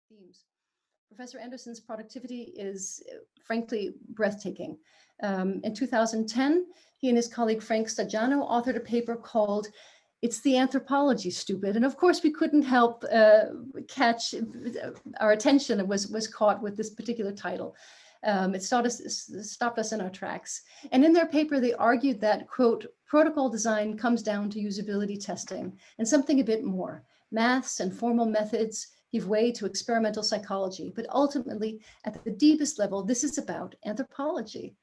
themes. Professor Andersen's productivity is frankly breathtaking. In 2010, he and his colleague Frank Stajano authored a paper called "It's the Anthropology, Stupid." And of course, we couldn't help catch our attention. It was caught with this particular title. It stopped us in our tracks. And in their paper, they argued that, quote, protocol design comes down to usability testing and something a bit more. Maths and formal methods give way to experimental psychology, but ultimately, at the deepest level, this is about anthropology.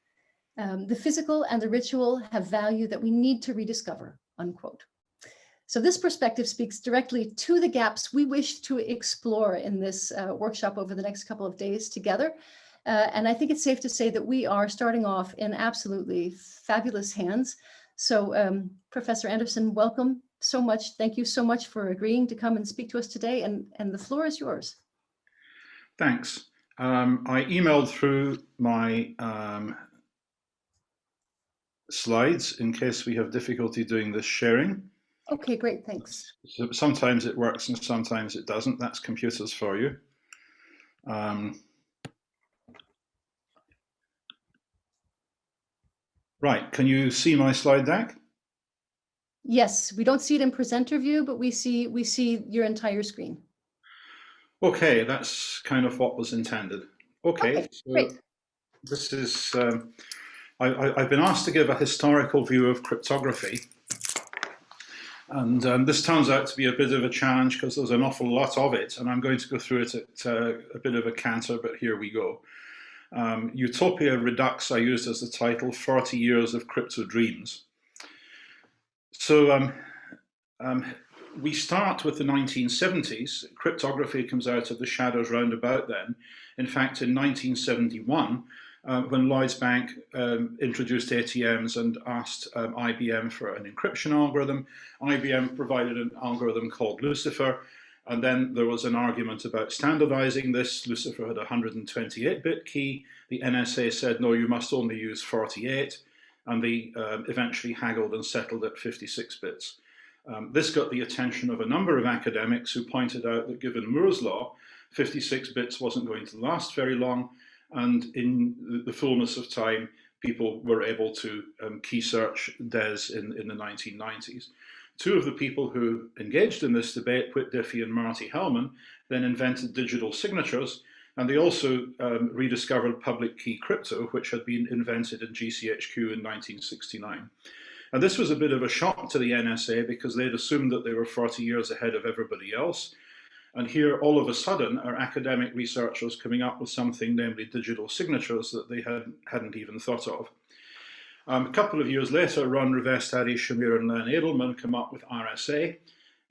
The physical and the ritual have value that we need to rediscover, unquote. So this perspective speaks directly to the gaps we wish to explore in this workshop over the next couple of days together. And I think it's safe to say that we are starting off in absolutely fabulous hands. So Professor Andersen, welcome so much. Thank you so much for agreeing to come and speak to us today. And the floor is yours. Thanks. I emailed through my slides in case we have difficulty doing this sharing. Okay, great, thanks. So sometimes it works and sometimes it doesn't. That's computers for you. Right, can you see my slide deck? Yes, we don't see it in presenter view, but we see your entire screen. Okay, that's kind of what was intended. Okay, so great. This is, I've been asked to give a historical view of cryptography. And this turns out to be a bit of a challenge because there's an awful lot of it, and I'm going to go through it at a bit of a canter, but here we go. Utopia Redux I used as the title, 40 Years of Crypto Dreams. So we start with the 1970s. Cryptography comes out of the shadows round about then. In fact, in 1971, when Lloyds Bank introduced ATMs and asked IBM for an encryption algorithm, IBM provided an algorithm called Lucifer, and then there was an argument about standardizing this. Lucifer had a 128-bit key. The NSA said, no, you must only use 48, and they eventually haggled and settled at 56 bits. This got the attention of a number of academics who pointed out that given Moore's law, 56 bits wasn't going to last very long, and in the fullness of time, people were able to key search DES in the 1990s. Two of the people who engaged in this debate, Whit Diffie and Marty Hellman, then invented digital signatures, and they also rediscovered public key crypto, which had been invented in GCHQ in 1969. And this was a bit of a shock to the NSA because they'd assumed that they were 40 years ahead of everybody else. And here, all of a sudden, are academic researchers coming up with something, namely digital signatures, that they hadn't even thought of. A couple of years later, Ron Rivest, Adi Shamir, and Len Edelman come up with RSA,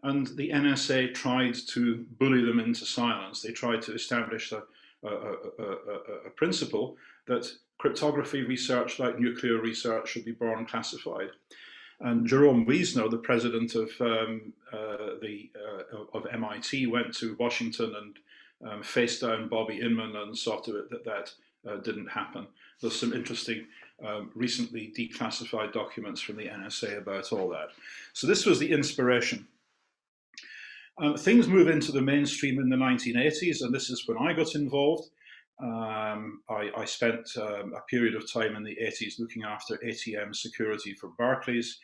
and the NSA tried to bully them into silence. They tried to establish a principle that cryptography research, like nuclear research, should be born classified. And Jerome Wiesner, the president of MIT, went to Washington and faced down Bobby Inman and saw to it that that didn't happen. There's some interesting recently declassified documents from the NSA about all that. So this was the inspiration. Things move into the mainstream in the 1980s, and this is when I got involved. I spent a period of time in the 80s looking after ATM security for Barclays,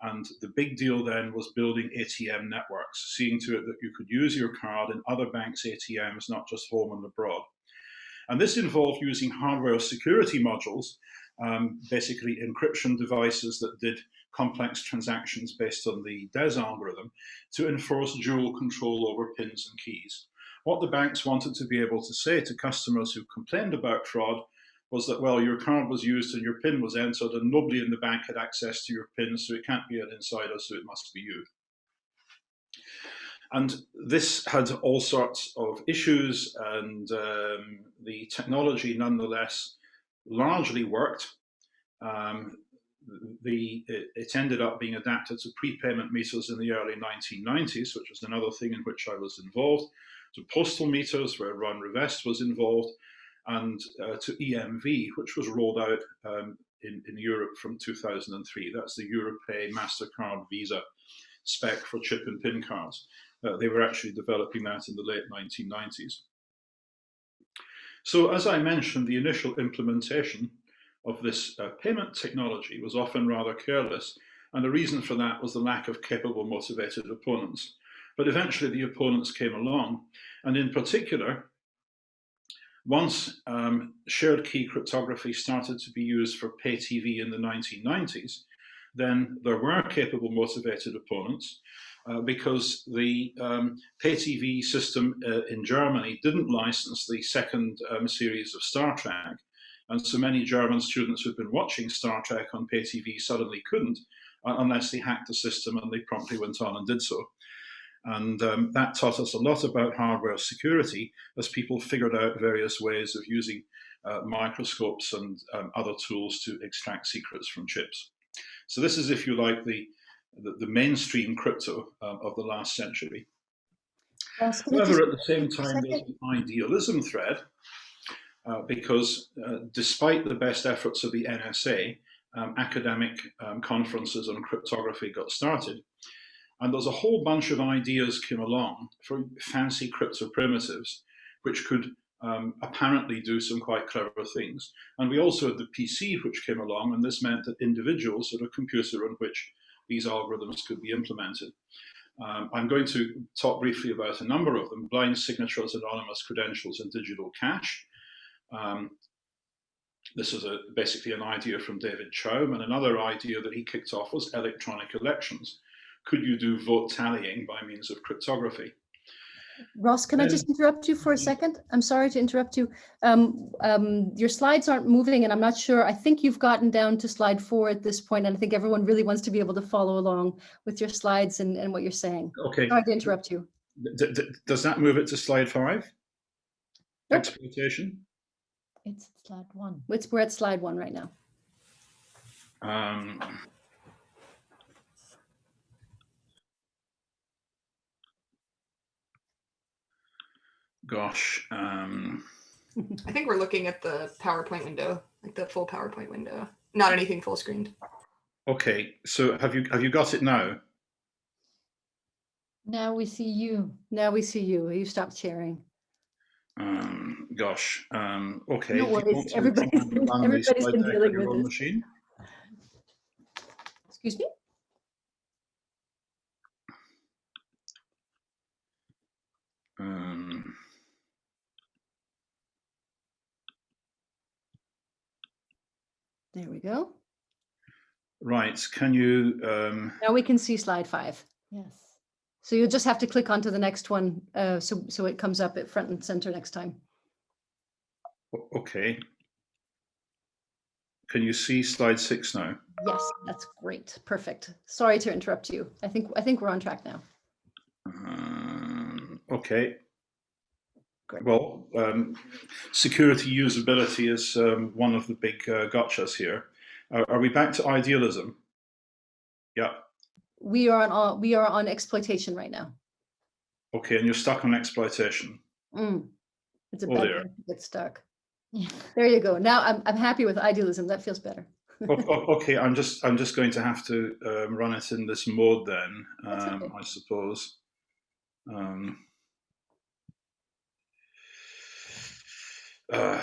and the big deal then was building ATM networks, seeing to it that you could use your card in other banks' ATMs, not just home and abroad. And this involved using hardware security modules, basically encryption devices that did complex transactions based on the DES algorithm, to enforce dual control over pins and keys. What the banks wanted to be able to say to customers who complained about fraud was that, well, your card was used and your PIN was entered and nobody in the bank had access to your PIN, so it can't be an insider, so it must be you. And this had all sorts of issues, and the technology nonetheless largely worked. It ended up being adapted to prepayment meters in the early 1990s, which was another thing in which I was involved, to postal meters, where Ron Rivest was involved, and to EMV, which was rolled out in Europe from 2003. That's the Europay, MasterCard, Visa spec for chip and PIN cards. They were actually developing that in the late 1990s. So as I mentioned, the initial implementation of this payment technology was often rather careless, and the reason for that was the lack of capable, motivated opponents. But eventually the opponents came along, and in particular, once shared key cryptography started to be used for pay TV in the 1990s, then there were capable, motivated opponents, because the pay TV system in Germany didn't license the second series of Star Trek. And so many German students who'd been watching Star Trek on pay TV suddenly couldn't, unless they hacked the system, and they promptly went on and did so. And that taught us a lot about hardware security as people figured out various ways of using microscopes and other tools to extract secrets from chips. So this is, if you like, the mainstream crypto of the last century. However, at the same time, there's an idealism thread, because despite the best efforts of the NSA, academic conferences on cryptography got started. And there's a whole bunch of ideas came along for fancy crypto primitives, which could apparently do some quite clever things. And we also had the PC, which came along, and this meant that individuals had a computer on which these algorithms could be implemented. I'm going to talk briefly about a number of them: blind signatures, anonymous credentials, and digital cash. This is basically an idea from David Chaum, and another idea that he kicked off was electronic elections. Could you do vote tallying by means of cryptography? Ross, can I just interrupt you for a second? I'm sorry to interrupt you. Your slides aren't moving, and I'm not sure. I think you've gotten down to slide 4 at this point, and I think everyone really wants to be able to follow along with your slides and what you're saying. Okay. Sorry to interrupt you. Does that move it to slide 5? Nope. Exploitation? It's slide 1. We're at slide 1 right now. Gosh. I think we're looking at the PowerPoint window, like the full PowerPoint window, not anything full screened. Okay, so have you got it now? Now we see you. Now we see you. You stopped sharing. Gosh. Okay. No worries. Everybody's been dealing with this. Machine? Excuse me? There we go. Right. Can you? Now we can see slide 5. Yes. So you'll just have to click onto the next one, so it comes up at front and center next time. Okay. Can you see slide 6 now? Yes, that's great. Perfect. Sorry to interrupt you. I think we're on track now. Okay. Great. Well, security usability is one of the big gotchas here. Are we back to idealism? Yeah. We are on exploitation right now. Okay, and you're stuck on exploitation. It's a bad thing to get stuck. Yeah. There you go. Now I'm happy with idealism. That feels better. Okay, I'm just going to have to run it in this mode then. Okay. I suppose.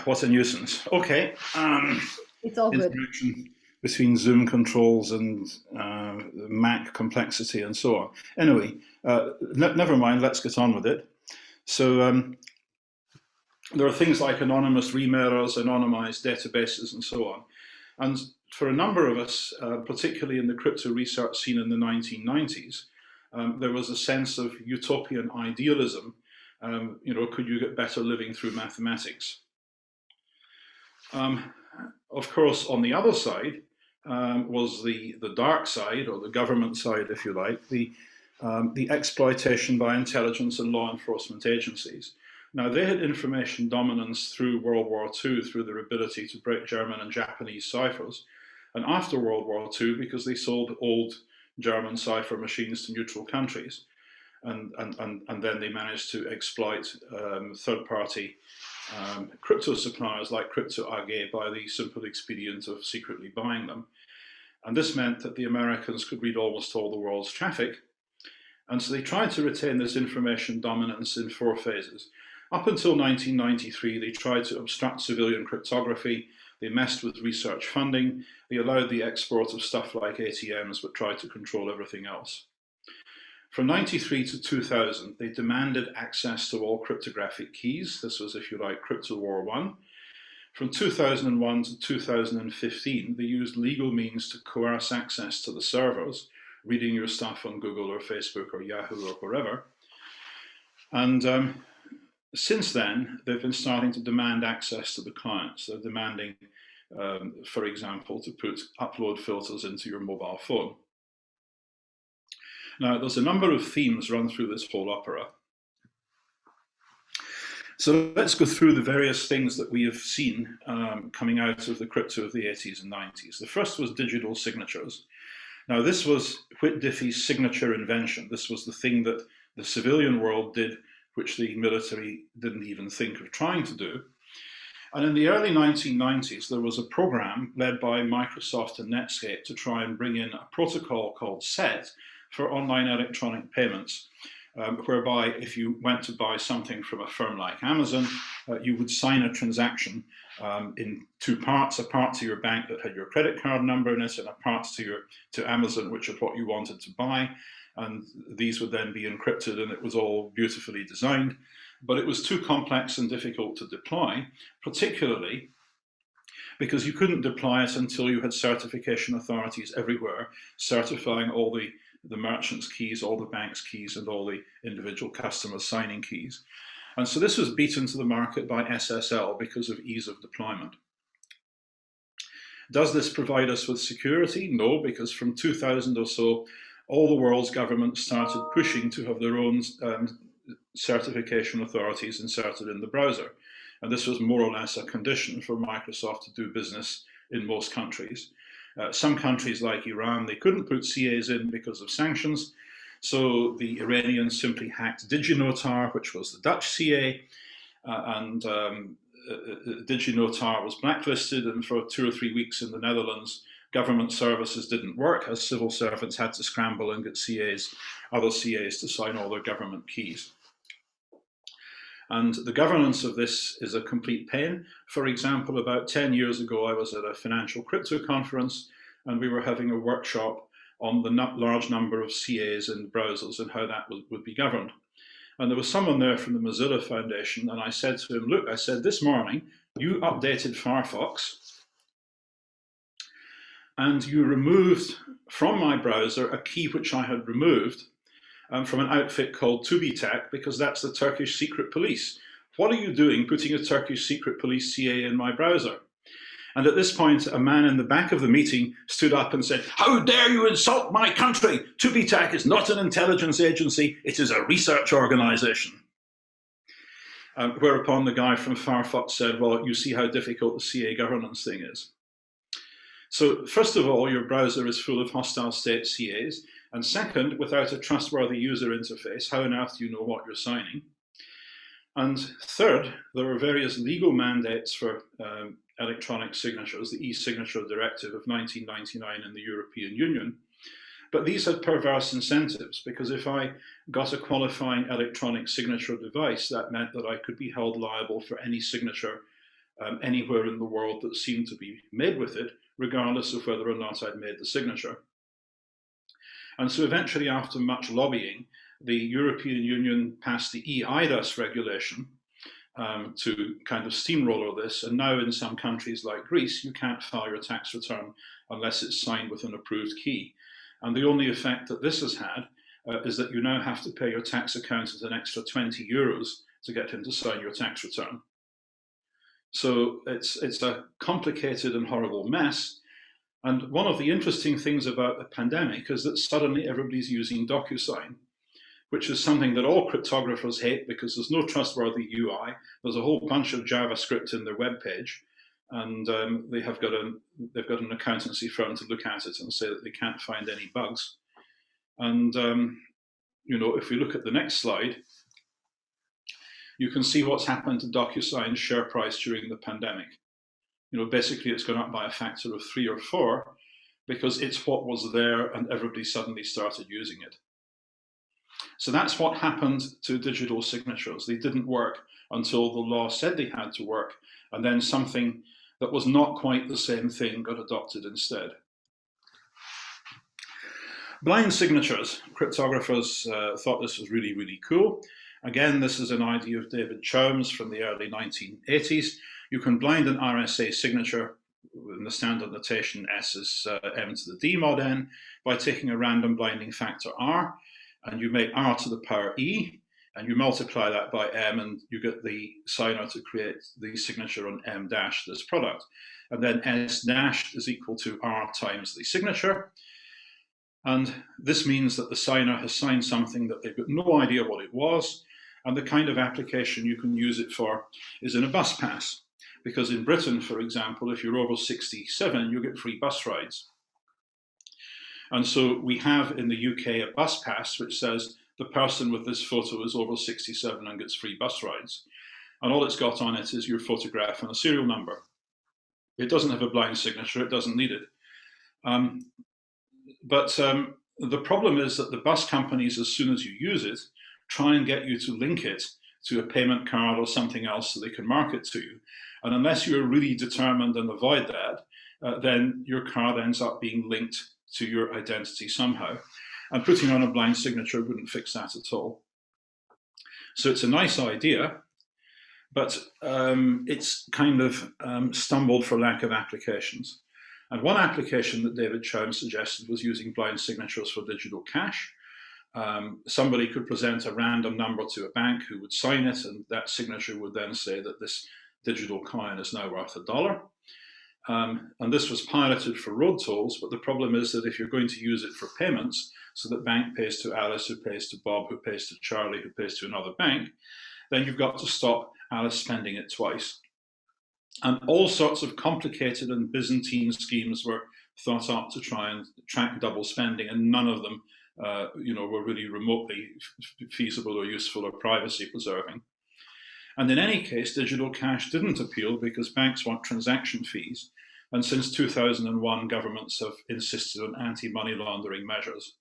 What a nuisance. Okay. It's all good. Interaction between Zoom controls and Mac complexity and so on. Anyway, never mind. Let's get on with it. So there are things like anonymous remirrors, anonymized databases, and so on. And for a number of us, particularly in the crypto research scene in the 1990s, there was a sense of utopian idealism. Could you get better living through mathematics? Of course, on the other side was the dark side, or the government side, if you like, the exploitation by intelligence and law enforcement agencies. Now, they had information dominance through World War II, through their ability to break German and Japanese ciphers, and after World War II, because they sold old German cipher machines to neutral countries, and then they managed to exploit third-party crypto suppliers like Crypto AG by the simple expedient of secretly buying them. And this meant that the Americans could read almost all the world's traffic. And so they tried to retain this information dominance in 4 phases. Up until 1993, they tried to obstruct civilian cryptography. They messed with research funding. They allowed the export of stuff like ATMs, but tried to control everything else. From 93 to 2000, they demanded access to all cryptographic keys. This was, if you like, Crypto War I. From 2001 to 2015, they used legal means to coerce access to the servers, reading your stuff on Google or Facebook or Yahoo or wherever. And since then, they've been starting to demand access to the clients. They're demanding, for example, to put upload filters into your mobile phone. Now, there's a number of themes run through this whole opera. So let's go through the various things that we have seen coming out of the crypto of the 80s and 90s. The first was digital signatures. Now, this was Whit Diffie's signature invention. This was the thing that the civilian world did, which the military didn't even think of trying to do. And in the early 1990s, there was a program led by Microsoft and Netscape to try and bring in a protocol called SET for online electronic payments, whereby if you went to buy something from a firm like Amazon, you would sign a transaction in two parts, a part to your bank that had your credit card number in it, and a part to Amazon, which is what you wanted to buy. And these would then be encrypted, and it was all beautifully designed. But it was too complex and difficult to deploy, particularly because you couldn't deploy it until you had certification authorities everywhere certifying all the merchant's keys, all the bank's keys, and all the individual customers' signing keys. And so this was beaten to the market by SSL because of ease of deployment. Does this provide us with security? No, because from 2000 or so, all the world's governments started pushing to have their own certification authorities inserted in the browser. And this was more or less a condition for Microsoft to do business in most countries. Some countries like Iran, they couldn't put CAs in because of sanctions. So the Iranians simply hacked DigiNotar, which was the Dutch CA, and DigiNotar was blacklisted, and for 2 or 3 weeks in the Netherlands, government services didn't work as civil servants had to scramble and get CAs, other CAs to sign all their government keys. And the governance of this is a complete pain. For example, about 10 years ago, I was at a financial crypto conference, and we were having a workshop on the large number of CAs in browsers and how that would be governed. And there was someone there from the Mozilla Foundation, and I said to him, look, I said, this morning, you updated Firefox, and you removed from my browser a key which I had removed from an outfit called Tubitak, because that's the Turkish secret police. What are you doing putting a Turkish secret police CA in my browser? And at this point, a man in the back of the meeting stood up and said, how dare you insult my country? Tubitak is not an intelligence agency, it is a research organization. Whereupon the guy from Firefox said, well, you see how difficult the CA governance thing is. So first of all, your browser is full of hostile state CAs. And second, without a trustworthy user interface, how on earth do you know what you're signing? And third, there are various legal mandates for electronic signatures, the e-signature directive of 1999 in the European Union. But these had perverse incentives, because if I got a qualifying electronic signature device, that meant that I could be held liable for any signature anywhere in the world that seemed to be made with it, regardless of whether or not I'd made the signature. And so eventually, after much lobbying, the European Union passed the eIDAS regulation to kind of steamroller this. And now in some countries like Greece, you can't file your tax return unless it's signed with an approved key. And the only effect that this has had is that you now have to pay your tax accountant an extra 20 euros to get him to sign your tax return. So it's a complicated and horrible mess. And one of the interesting things about the pandemic is that suddenly everybody's using DocuSign, which is something that all cryptographers hate because there's no trustworthy UI. There's a whole bunch of JavaScript in their web page, and they've got an accountancy firm to look at it and say that they can't find any bugs. And you know, if we look at the next slide, you can see what's happened to DocuSign's share price during the pandemic. You know, basically it's gone up by a factor of 3 or 4 because it's what was there and everybody suddenly started using it. So that's what happened to digital signatures. They didn't work until the law said they had to work, and then something that was not quite the same thing got adopted instead. Blind signatures. Cryptographers thought this was really, really cool. Again, this is an idea of David Chowm's from the early 1980s. You can blind an RSA signature in the standard notation S is m to the d mod n by taking a random blinding factor r, and you make r to the power e, and you multiply that by m, and you get the signer to create the signature on m dash, this product. And then s dash is equal to r times the signature. And this means that the signer has signed something that they've got no idea what it was, and the kind of application you can use it for is in a bus pass. Because in Britain, for example, if you're over 67, you get free bus rides. And so we have in the UK a bus pass which says the person with this photo is over 67 and gets free bus rides. And all it's got on it is your photograph and a serial number. It doesn't have a blind signature, it doesn't need it. But the problem is that the bus companies, as soon as you use it, try and get you to link it to a payment card or something else so they can market to you. And unless you're really determined and avoid that, then your card ends up being linked to your identity somehow. And putting on a blind signature wouldn't fix that at all. So it's a nice idea, but it's kind of stumbled for lack of applications. And one application that David Chowm suggested was using blind signatures for digital cash. Somebody could present a random number to a bank who would sign it, and that signature would then say that this digital coin is now worth $1. And this was piloted for road tolls, but the problem is that if you're going to use it for payments, so that bank pays to Alice, who pays to Bob, who pays to Charlie, who pays to another bank, then you've got to stop Alice spending it twice. And all sorts of complicated and Byzantine schemes were thought up to try and track double spending, and none of them were really remotely feasible or useful or privacy preserving. And in any case, digital cash didn't appeal because banks want transaction fees. And since 2001, governments have insisted on anti-money laundering measures.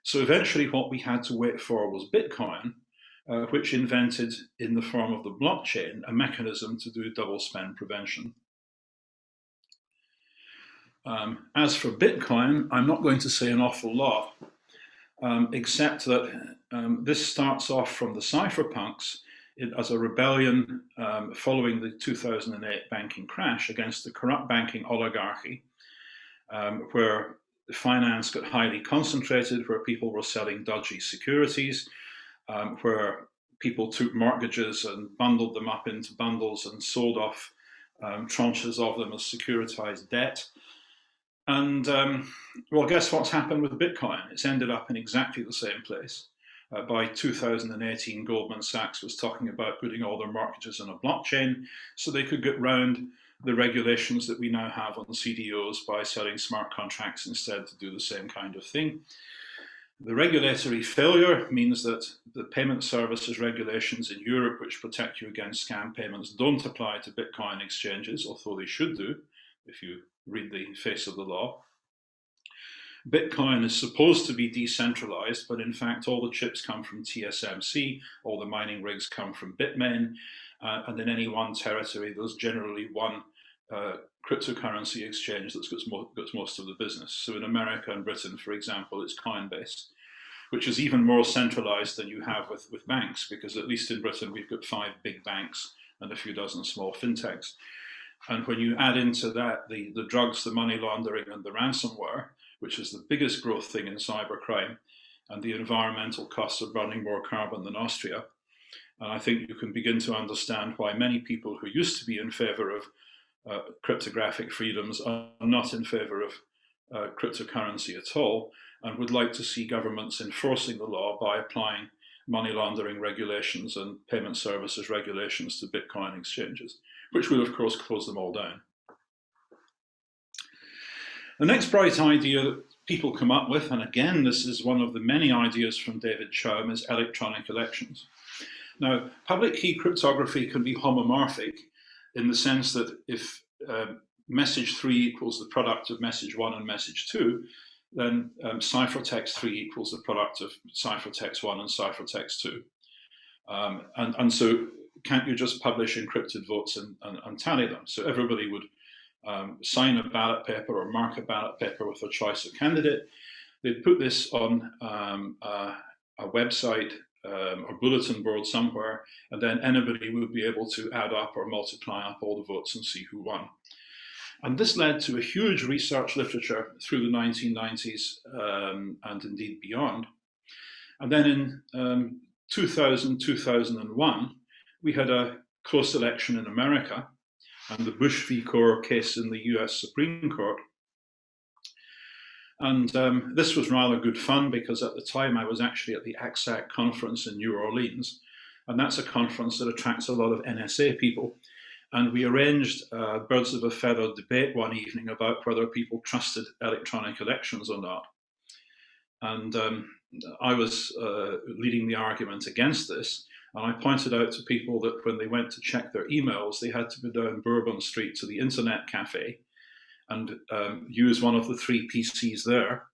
So eventually what we had to wait for was Bitcoin, which invented in the form of the blockchain a mechanism to do double spend prevention. As for Bitcoin, I'm not going to say an awful lot, except that this starts off from the cypherpunks as a rebellion following the 2008 banking crash against the corrupt banking oligarchy, where finance got highly concentrated, where people were selling dodgy securities, where people took mortgages and bundled them up into bundles and sold off tranches of them as securitized debt. And well, guess what's happened with Bitcoin? It's ended up in exactly the same place. By 2018, Goldman Sachs was talking about putting all their mortgages on a blockchain so they could get round the regulations that we now have on CDOs by selling smart contracts instead to do the same kind of thing. The regulatory failure means that the payment services regulations in Europe, which protect you against scam payments, don't apply to Bitcoin exchanges, although they should do if you read the face of the law. Bitcoin is supposed to be decentralized, but in fact all the chips come from TSMC, all the mining rigs come from Bitmain, and in any one territory there's generally one cryptocurrency exchange that gets most of the business. So in America and Britain, for example, it's Coinbase, which is even more centralized than you have with banks, because at least in Britain we've got 5 big banks and a few dozen small fintechs. And when you add into that the drugs, the money laundering and the ransomware, which is the biggest growth thing in cybercrime, and the environmental costs of burning more carbon than Austria, and I think you can begin to understand why many people who used to be in favor of cryptographic freedoms are not in favor of cryptocurrency at all, and would like to see governments enforcing the law by applying money laundering regulations and payment services regulations to Bitcoin exchanges, which will of course close them all down. The next bright idea that people come up with, and again this is one of the many ideas from David Chowm, is electronic elections. Now, public key cryptography can be homomorphic in the sense that if message 3 equals the product of message 1 and message 2, then ciphertext 3 equals the product of ciphertext 1 and ciphertext 2. And so can't you just publish encrypted votes and tally them? So everybody would sign a ballot paper or mark a ballot paper with their choice of candidate. They'd put this on a website or bulletin board somewhere, and then anybody would be able to add up or multiply up all the votes and see who won. And this led to a huge research literature through the 1990s and indeed beyond. And then in 2000, 2001, we had a close election in America and the Bush v. Gore case in the US Supreme Court. And this was rather good fun because at the time I was actually at the ACSAC conference in New Orleans. And that's a conference that attracts a lot of NSA people. And we arranged a birds of a feather debate one evening about whether people trusted electronic elections or not. And I was leading the argument against this. And I pointed out to people that when they went to check their emails, they had to go down Bourbon Street to the internet cafe and use one of the 3 PCs there.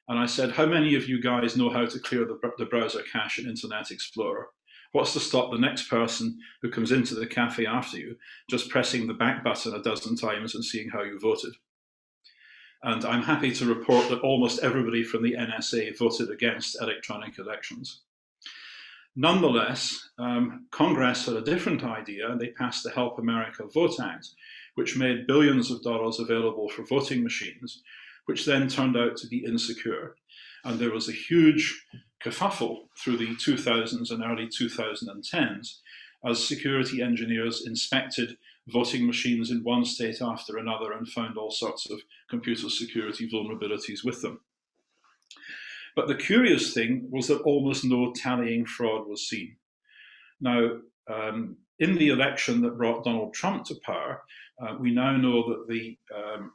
And I said, how many of you guys know how to clear the browser cache in Internet Explorer? What's to stop the next person who comes into the cafe after you just pressing the back button a dozen times and seeing how you voted? And I'm happy to report that almost everybody from the NSA voted against electronic elections. Nonetheless, Congress had a different idea, and they passed the Help America Vote Act, which made billions of dollars available for voting machines, which then turned out to be insecure. And there was a huge kerfuffle through the 2000s and early 2010s as security engineers inspected voting machines in one state after another and found all sorts of computer security vulnerabilities with them. But the curious thing was that almost no tallying fraud was seen. Now, in the election that brought Donald Trump to power, we now know that the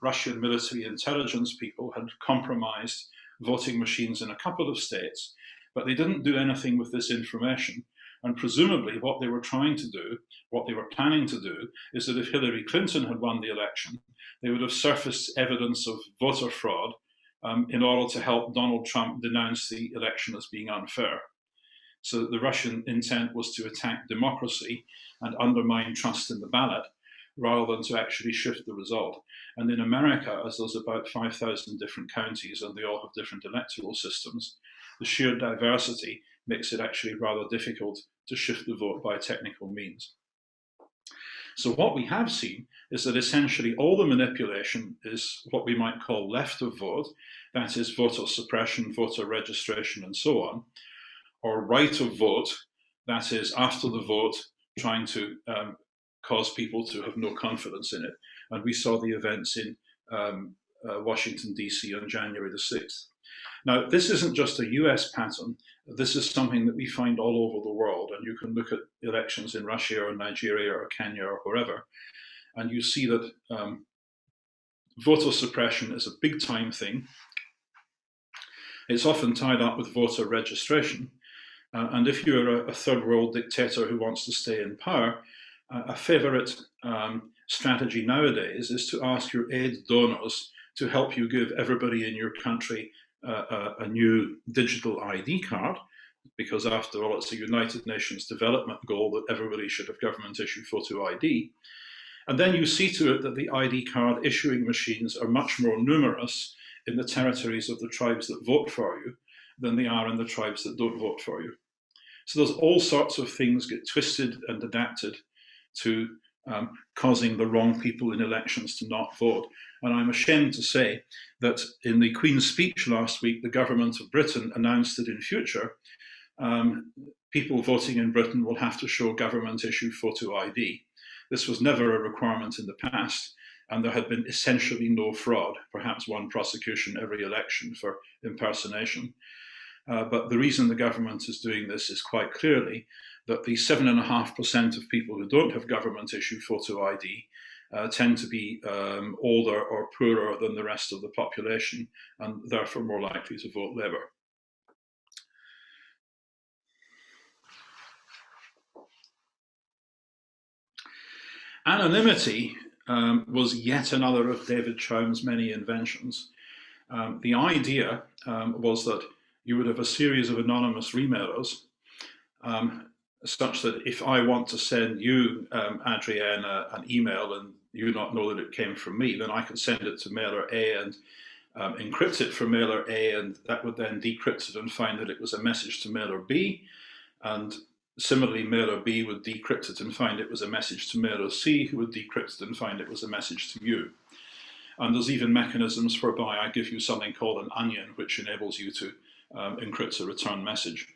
Russian military intelligence people had compromised voting machines in a couple of states, but they didn't do anything with this information. And presumably what they were trying to do, what they were planning to do, is that if Hillary Clinton had won the election, they would have surfaced evidence of voter fraud in order to help Donald Trump denounce the election as being unfair. So the Russian intent was to attack democracy and undermine trust in the ballot, rather than to actually shift the result. And in America, as there's about 5,000 different counties and they all have different electoral systems, the sheer diversity makes it actually rather difficult to shift the vote by technical means. So what we have seen is that essentially all the manipulation is what we might call left of vote, that is voter suppression, voter registration, and so on, or right of vote, that is after the vote, trying to cause people to have no confidence in it. And we saw the events in Washington, DC on January the 6th. Now, this isn't just a US pattern. This is something that we find all over the world. And you can look at elections in Russia or Nigeria or Kenya or wherever, and you see that voter suppression is a big time thing. It's often tied up with voter registration. And if you're a third world dictator who wants to stay in power, a favorite strategy nowadays is to ask your aid donors to help you give everybody in your country a new digital ID card, because after all, it's a United Nations development goal that everybody should have government issue photo ID. And then you see to it that the ID card issuing machines are much more numerous in the territories of the tribes that vote for you than they are in the tribes that don't vote for you. So there's all sorts of things get twisted and adapted to causing the wrong people in elections to not vote. And I'm ashamed to say that in the Queen's speech last week, the government of Britain announced that in future, people voting in Britain will have to show government issue photo ID. This was never a requirement in the past, and there had been essentially no fraud, perhaps one prosecution every election for impersonation. But the reason the government is doing this is quite clearly that the 7.5% of people who don't have government issue photo ID tend to be older or poorer than the rest of the population, and therefore more likely to vote Labour. Anonymity was yet another of David Chaum's many inventions. The idea was that you would have a series of anonymous remailers, such that if I want to send you, Adrienne, an email and you not know that it came from me, then I can send it to mailer A and encrypt it for mailer A, and that would then decrypt it and find that it was a message to mailer B. And similarly, mailer B would decrypt it and find it was a message to mailer C, who would decrypt it and find it was a message to you. And there's even mechanisms whereby I give you something called an onion, which enables you to encrypt a return message.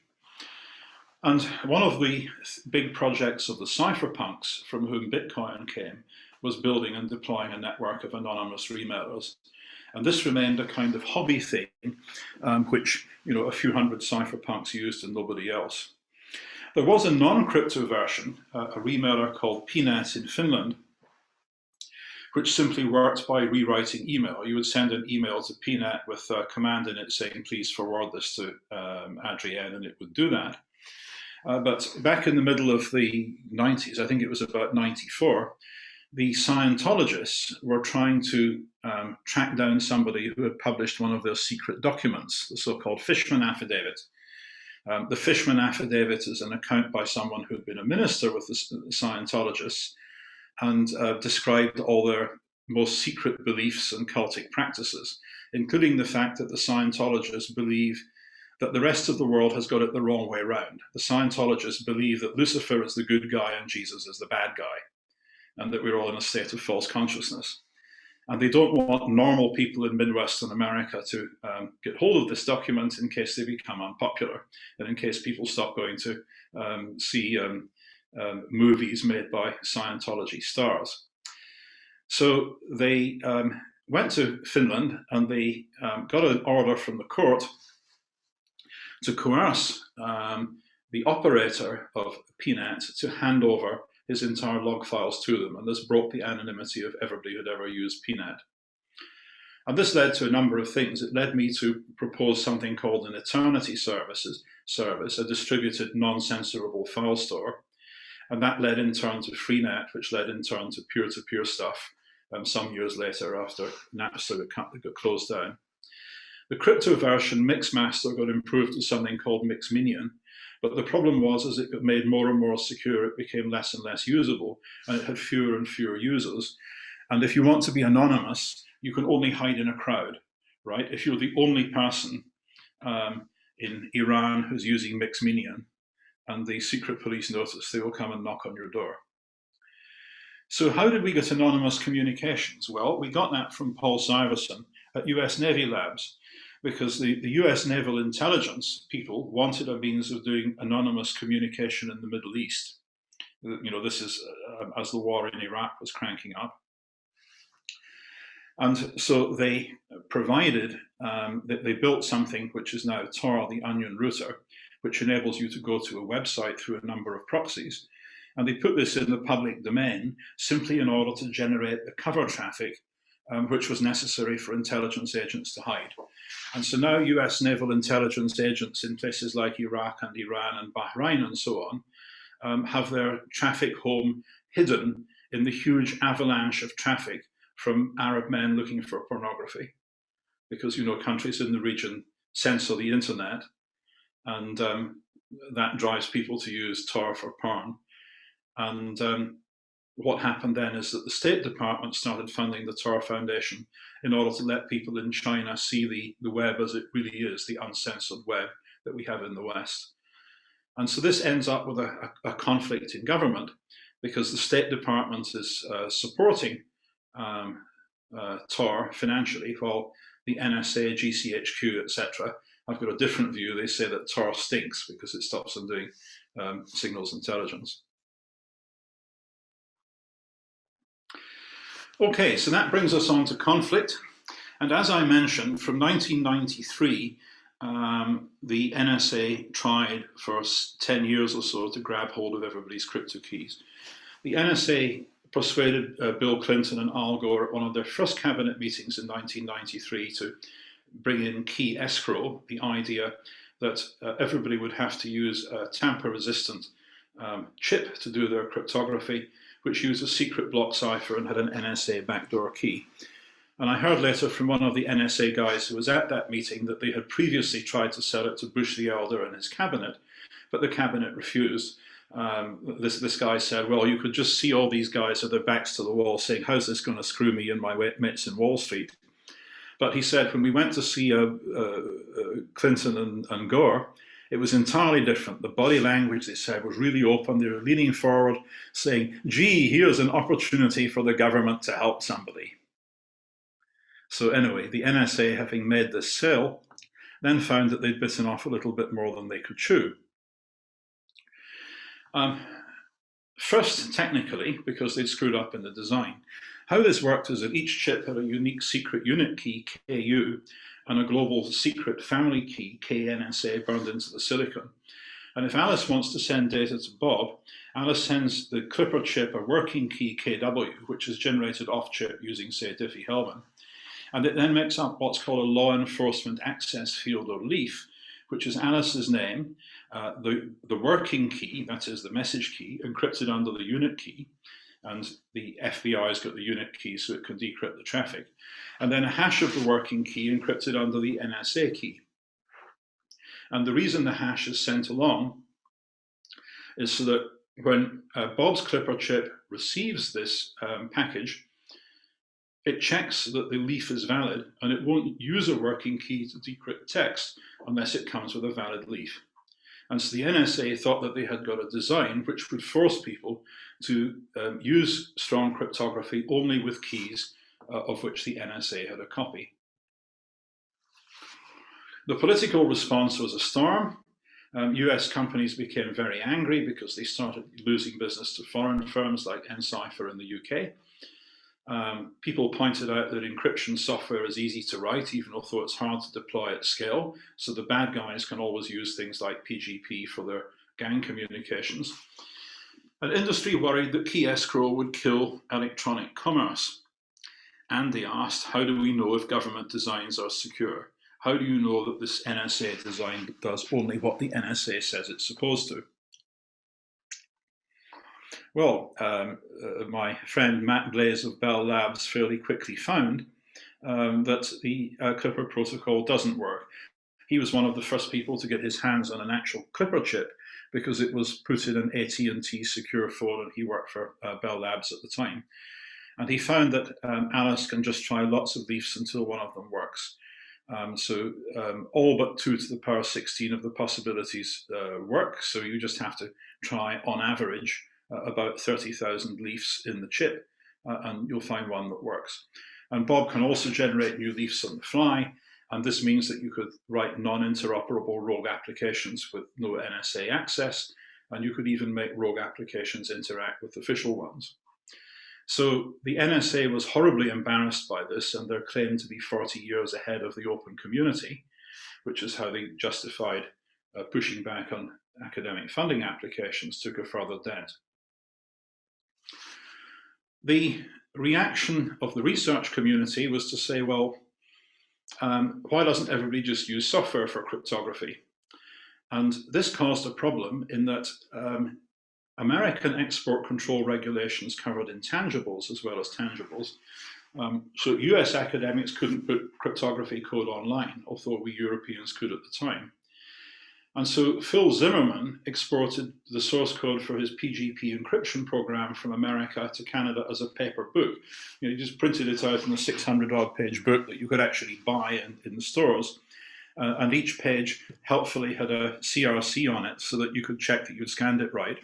And one of the big projects of the cypherpunks from whom Bitcoin came was building and deploying a network of anonymous remailers. And this remained a kind of hobby thing, which a few hundred cypherpunks used and nobody else. There was a non-crypto version, a remailer called PNet in Finland, which simply worked by rewriting email. You would send an email to PNet with a command in it saying, please forward this to Adrienne, and it would do that. But back in the middle of the 90s, I think it was about 94, the Scientologists were trying to track down somebody who had published one of their secret documents, the so-called Fishman Affidavit. The Fishman Affidavit is an account by someone who had been a minister with the Scientologists and described all their most secret beliefs and cultic practices, including the fact that the Scientologists believe that the rest of the world has got it the wrong way around. The Scientologists believe that Lucifer is the good guy and Jesus is the bad guy, and that we're all in a state of false consciousness. And they don't want normal people in Midwestern America to get hold of this document in case they become unpopular, and in case people stop going to see movies made by Scientology stars. So they went to Finland and they got an order from the court to coerce the operator of PNet to hand over his entire log files to them, and this broke the anonymity of everybody who'd ever used PNet. And this led to a number of things. It led me to propose something called an eternity service, a distributed non-censorable file store, and that led in turn to Freenet, which led in turn to peer-to-peer stuff some years later after Napster got closed down. The crypto version, Mixmaster, got improved to something called Mixminion, but the problem was as it got made more and more secure, it became less and less usable, and it had fewer and fewer users. And if you want to be anonymous, you can only hide in a crowd, right? If you're the only person in Iran who's using Mixminion, and the secret police notice, they will come and knock on your door. So how did we get anonymous communications? Well, we got that from Paul Syverson at US Navy Labs, because the US naval intelligence people wanted a means of doing anonymous communication in the Middle East. This is as the war in Iraq was cranking up. And so they provided, they built something which is now Tor, the onion router, which enables you to go to a website through a number of proxies. And they put this in the public domain simply in order to generate the cover traffic which was necessary for intelligence agents to hide. And so now US naval intelligence agents in places like Iraq and Iran and Bahrain and so on have their traffic home hidden in the huge avalanche of traffic from Arab men looking for pornography. Because, countries in the region censor the internet, and that drives people to use Tor for porn. And what happened then is that the State Department started funding the Tor Foundation in order to let people in China see the web as it really is, the uncensored web that we have in the West. And so this ends up with a conflict in government, because the State Department is supporting Tor financially, while the NSA, GCHQ, etc., have got a different view. They say that Tor stinks because it stops them doing signals intelligence. Okay, so that brings us on to conflict. And as I mentioned, from 1993, the NSA tried for 10 years or so to grab hold of everybody's crypto keys. The NSA persuaded Bill Clinton and Al Gore at one of their first cabinet meetings in 1993 to bring in key escrow, the idea that everybody would have to use a tamper-resistant chip to do their cryptography, which used a secret block cipher and had an NSA backdoor key. And I heard later from one of the NSA guys who was at that meeting that they had previously tried to sell it to Bush the Elder and his cabinet, but the cabinet refused. This guy said, well, you could just see all these guys with their backs to the wall saying, how's this going to screw me and my mates in Wall Street? But he said, when we went to see Clinton and Gore, it was entirely different. The body language, they said, was really open. They were leaning forward saying, gee, here's an opportunity for the government to help somebody. So anyway, the NSA, having made this sale, then found that they'd bitten off a little bit more than they could chew. First, technically, because they'd screwed up in the design. How this worked is that each chip had a unique secret unit key, KU, and a global secret family key, KNSA, burned into the silicon. And if Alice wants to send data to Bob, Alice sends the Clipper chip a working key, KW, which is generated off-chip using, say, Diffie-Hellman. And it then makes up what's called a law enforcement access field, or leaf, which is Alice's name, the working key, that is the message key, encrypted under the unit key, and the FBI's got the unit key so it can decrypt the traffic, and then a hash of the working key encrypted under the NSA key. And the reason the hash is sent along is so that when Bob's Clipper chip receives this package, it checks that the leaf is valid, and it won't use a working key to decrypt text unless it comes with a valid leaf. And so the NSA thought that they had got a design which would force people to use strong cryptography only with keys of which the NSA had a copy. The political response was a storm. US companies became very angry because they started losing business to foreign firms like Encipher in the UK. People pointed out that encryption software is easy to write, even although it's hard to deploy at scale. So the bad guys can always use things like PGP for their gang communications. And industry worried that key escrow would kill electronic commerce. And they asked, how do we know if government designs are secure? How do you know that this NSA design does only what the NSA says it's supposed to? Well, my friend Matt Blaze of Bell Labs fairly quickly found that the Clipper protocol doesn't work. He was one of the first people to get his hands on an actual Clipper chip because it was put in an AT&T secure phone, and he worked for Bell Labs at the time. And he found that Alice can just try lots of leafs until one of them works. All but 2 to the power 16 of the possibilities work, so you just have to try, on average, about 30,000 leafs in the chip, and you'll find one that works. And Bob can also generate new leafs on the fly, and this means that you could write non-interoperable rogue applications with no NSA access, and you could even make rogue applications interact with official ones. So the NSA was horribly embarrassed by this, and they're claimed to be 40 years ahead of the open community, which is how they justified pushing back on academic funding applications, took a further dent. The reaction of the research community was to say, well, why doesn't everybody just use software for cryptography? And this caused a problem in that American export control regulations covered intangibles as well as tangibles. So US academics couldn't put cryptography code online, although we Europeans could at the time. And so Phil Zimmerman exported the source code for his PGP encryption program from America to Canada as a paper book. You know, he just printed it out in a 600-odd page book that you could actually buy in the stores. And each page helpfully had a CRC on it so that you could check that you'd scanned it right.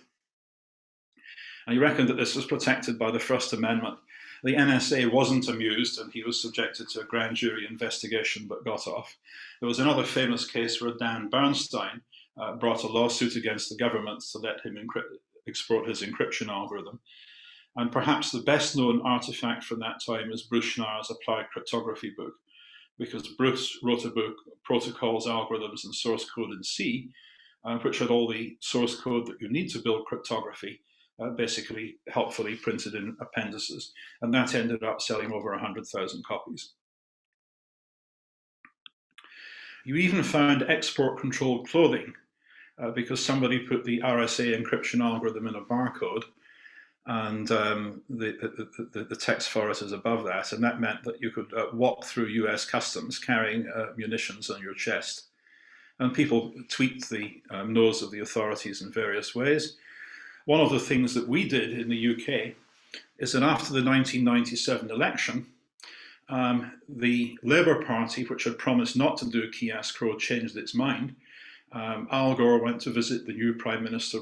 And he reckoned that this was protected by the First Amendment. The NSA wasn't amused, and he was subjected to a grand jury investigation but got off. There was another famous case where Dan Bernstein brought a lawsuit against the government to let him export his encryption algorithm. And perhaps the best known artifact from that time is Bruce Schneier's Applied Cryptography book, because Bruce wrote a book, Protocols, Algorithms, and Source Code in C, which had all the source code that you need to build cryptography, basically helpfully printed in appendices, and that ended up selling over 100,000 copies. You even found export-controlled clothing because somebody put the RSA encryption algorithm in a barcode, and the text for it is above that, and that meant that you could walk through US customs carrying munitions on your chest. And people tweaked the nose of the authorities in various ways. One of the things that we did in the UK is that after the 1997 election, the Labour Party, which had promised not to do key escrow, changed its mind. Al Gore went to visit the new Prime Minister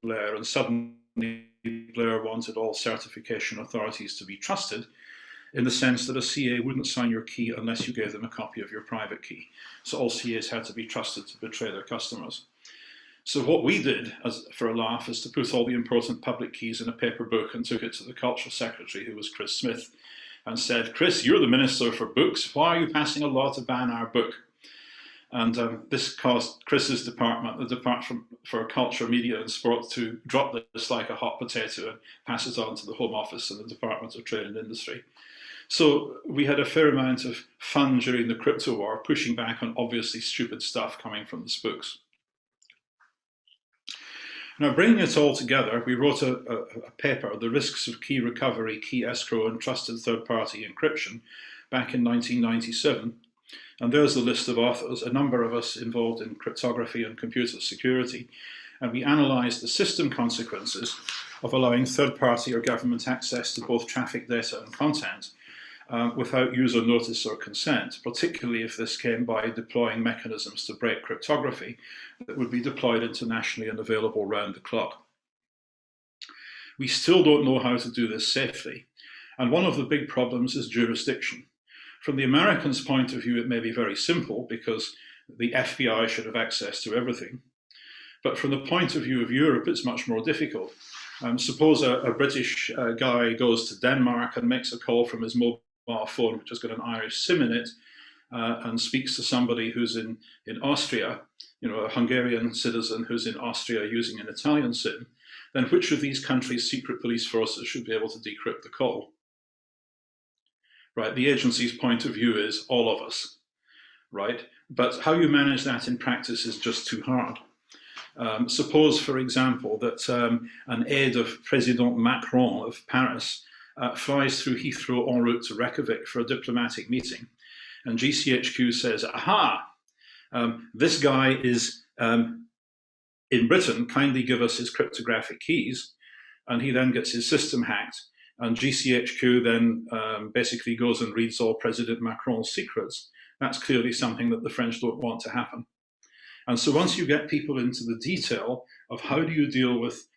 Blair, and suddenly Blair wanted all certification authorities to be trusted, in the sense that a CA wouldn't sign your key unless you gave them a copy of your private key. So all CAs had to be trusted to betray their customers. So what we did, as for a laugh, is to put all the important public keys in a paper book and took it to the Culture Secretary, who was Chris Smith, and said, "Chris, you're the Minister for Books. Why are you passing a law to ban our book?" And this caused Chris's department, the Department for Culture, Media and Sport, to drop this like a hot potato and pass it on to the Home Office and the Department of Trade and Industry. So we had a fair amount of fun during the crypto war, pushing back on obviously stupid stuff coming from the spooks. Now, bringing it all together, we wrote a paper, The Risks of Key Recovery, Key Escrow and Trusted Third-Party Encryption, back in 1997. And there's the list of authors, a number of us involved in cryptography and computer security. And we analysed the system consequences of allowing third-party or government access to both traffic data and content without user notice or consent, particularly if this came by deploying mechanisms to break cryptography that would be deployed internationally and available round the clock. We still don't know how to do this safely. And one of the big problems is jurisdiction. From the Americans' point of view, it may be very simple because the FBI should have access to everything. But from the point of view of Europe, it's much more difficult. Suppose a British guy goes to Denmark and makes a call from his mobile phone, which has got an Irish SIM in it, and speaks to somebody who's in Austria, a Hungarian citizen who's in Austria using an Italian SIM, then which of these countries' secret police forces should be able to decrypt the call? Right, the agency's point of view is all of us, right? But how you manage that in practice is just too hard. Suppose, for example, that an aide of President Macron of Paris flies through Heathrow en route to Reykjavik for a diplomatic meeting, and GCHQ says, "Aha, this guy is in Britain, kindly give us his cryptographic keys," and he then gets his system hacked, and GCHQ then basically goes and reads all President Macron's secrets. That's clearly something that the French don't want to happen. And so once you get people into the detail of how do you deal with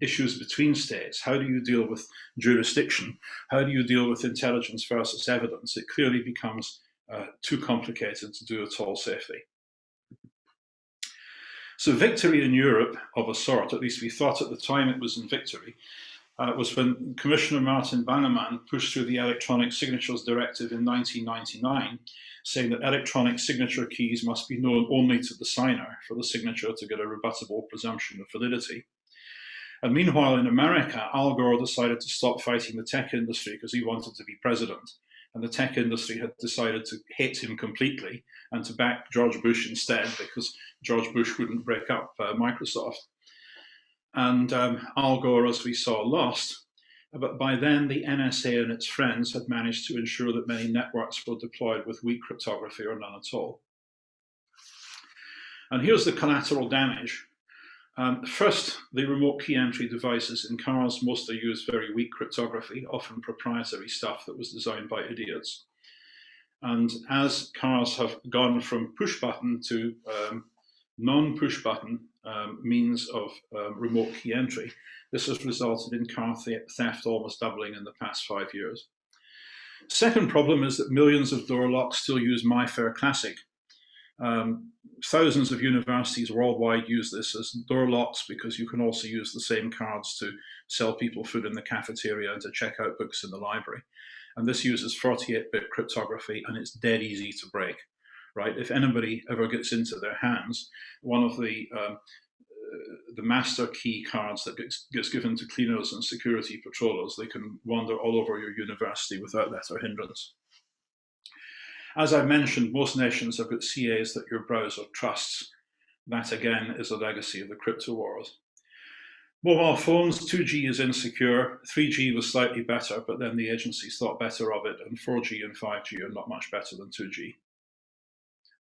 issues between states, how do you deal with jurisdiction, how do you deal with intelligence versus evidence, it clearly becomes too complicated to do it all safely. So victory in Europe, of a sort, at least we thought at the time it was in victory, was when Commissioner Martin Bangeman pushed through the Electronic Signatures Directive in 1999, saying that electronic signature keys must be known only to the signer for the signature to get a rebuttable presumption of validity. And meanwhile, in America, Al Gore decided to stop fighting the tech industry because he wanted to be president. And the tech industry had decided to hate him completely and to back George Bush instead because George Bush wouldn't break up Microsoft. And Al Gore, as we saw, lost. But by then, the NSA and its friends had managed to ensure that many networks were deployed with weak cryptography or none at all. And here's the collateral damage. First, the remote key entry devices in cars mostly use very weak cryptography, often proprietary stuff that was designed by idiots. And as cars have gone from push button to non-push button means of remote key entry, this has resulted in car theft almost doubling in the past 5 years. Second problem is that millions of door locks still use MyFair Classic. Thousands of universities worldwide use this as door locks because you can also use the same cards to sell people food in the cafeteria and to check out books in the library. And this uses 48-bit cryptography and it's dead easy to break, right? If anybody ever gets into their hands, one of the master key cards that gets given to cleaners and security patrollers, they can wander all over your university without let or hindrance. As I mentioned, most nations have got CAs that your browser trusts. That again is a legacy of the crypto wars. Mobile phones, 2G is insecure, 3G was slightly better, but then the agencies thought better of it, and 4G and 5G are not much better than 2G.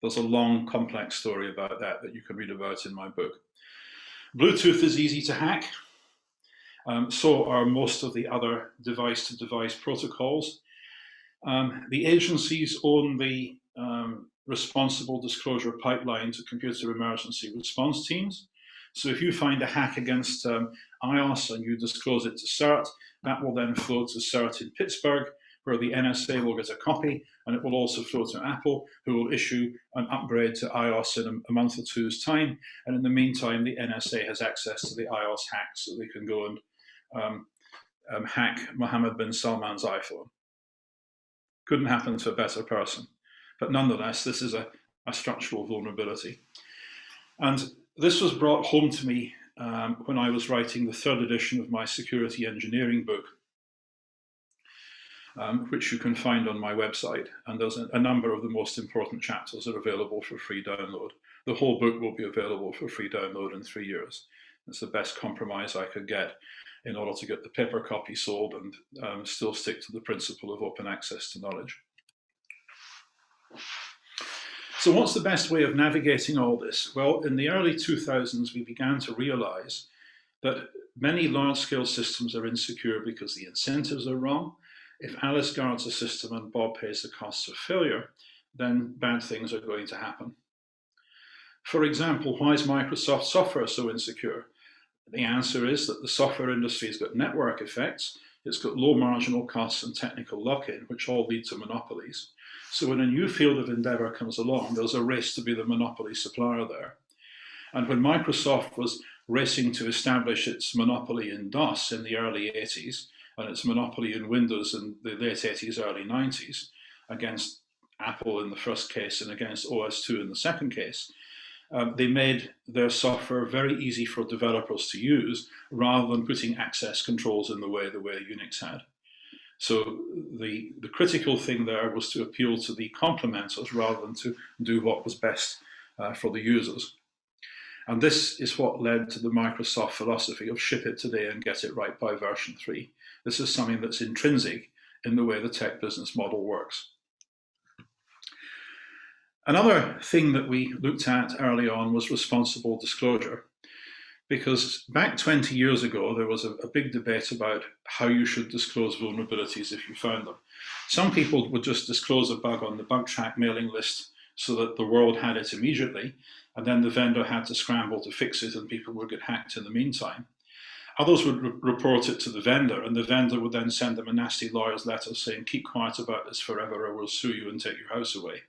There's a long, complex story about that that you can read about in my book. Bluetooth is easy to hack. So are most of the other device-to-device protocols. The agencies own the responsible disclosure pipeline to computer emergency response teams. So if you find a hack against iOS and you disclose it to CERT, that will then flow to CERT in Pittsburgh, where the NSA will get a copy, and it will also flow to Apple, who will issue an upgrade to iOS in a month or two's time. And in the meantime, the NSA has access to the iOS hack, so they can go and hack Mohammed bin Salman's iPhone. Couldn't happen to a better person. But nonetheless, this is a structural vulnerability. And this was brought home to me when I was writing the third edition of my security engineering book, which you can find on my website. And there's a number of the most important chapters that are available for free download. The whole book will be available for free download in 3 years. It's the best compromise I could get in order to get the paper copy sold and still stick to the principle of open access to knowledge. So what's the best way of navigating all this? Well, in the early 2000s, we began to realize that many large-scale systems are insecure because the incentives are wrong. If Alice guards a system and Bob pays the costs of failure, then bad things are going to happen. For example, why is Microsoft software so insecure? The answer is that the software industry has got network effects, it's got low marginal costs and technical lock-in, which all lead to monopolies. So when a new field of endeavor comes along, there's a race to be the monopoly supplier there. And when Microsoft was racing to establish its monopoly in DOS in the early 80s, and its monopoly in Windows in the late 80s, early 90s, against Apple in the first case and against OS2 in the second case, they made their software very easy for developers to use rather than putting access controls in the way Unix had. So the critical thing there was to appeal to the complementers rather than to do what was best for the users. And this is what led to the Microsoft philosophy of ship it today and get it right by version 3. This is something that's intrinsic in the way the tech business model works. Another thing that we looked at early on was responsible disclosure, because back 20 years ago, there was a big debate about how you should disclose vulnerabilities if you found them. Some people would just disclose a bug on the bug track mailing list so that the world had it immediately, and then the vendor had to scramble to fix it and people would get hacked in the meantime. Others would report it to the vendor, and the vendor would then send them a nasty lawyer's letter saying, keep quiet about this forever or we'll sue you and take your house away.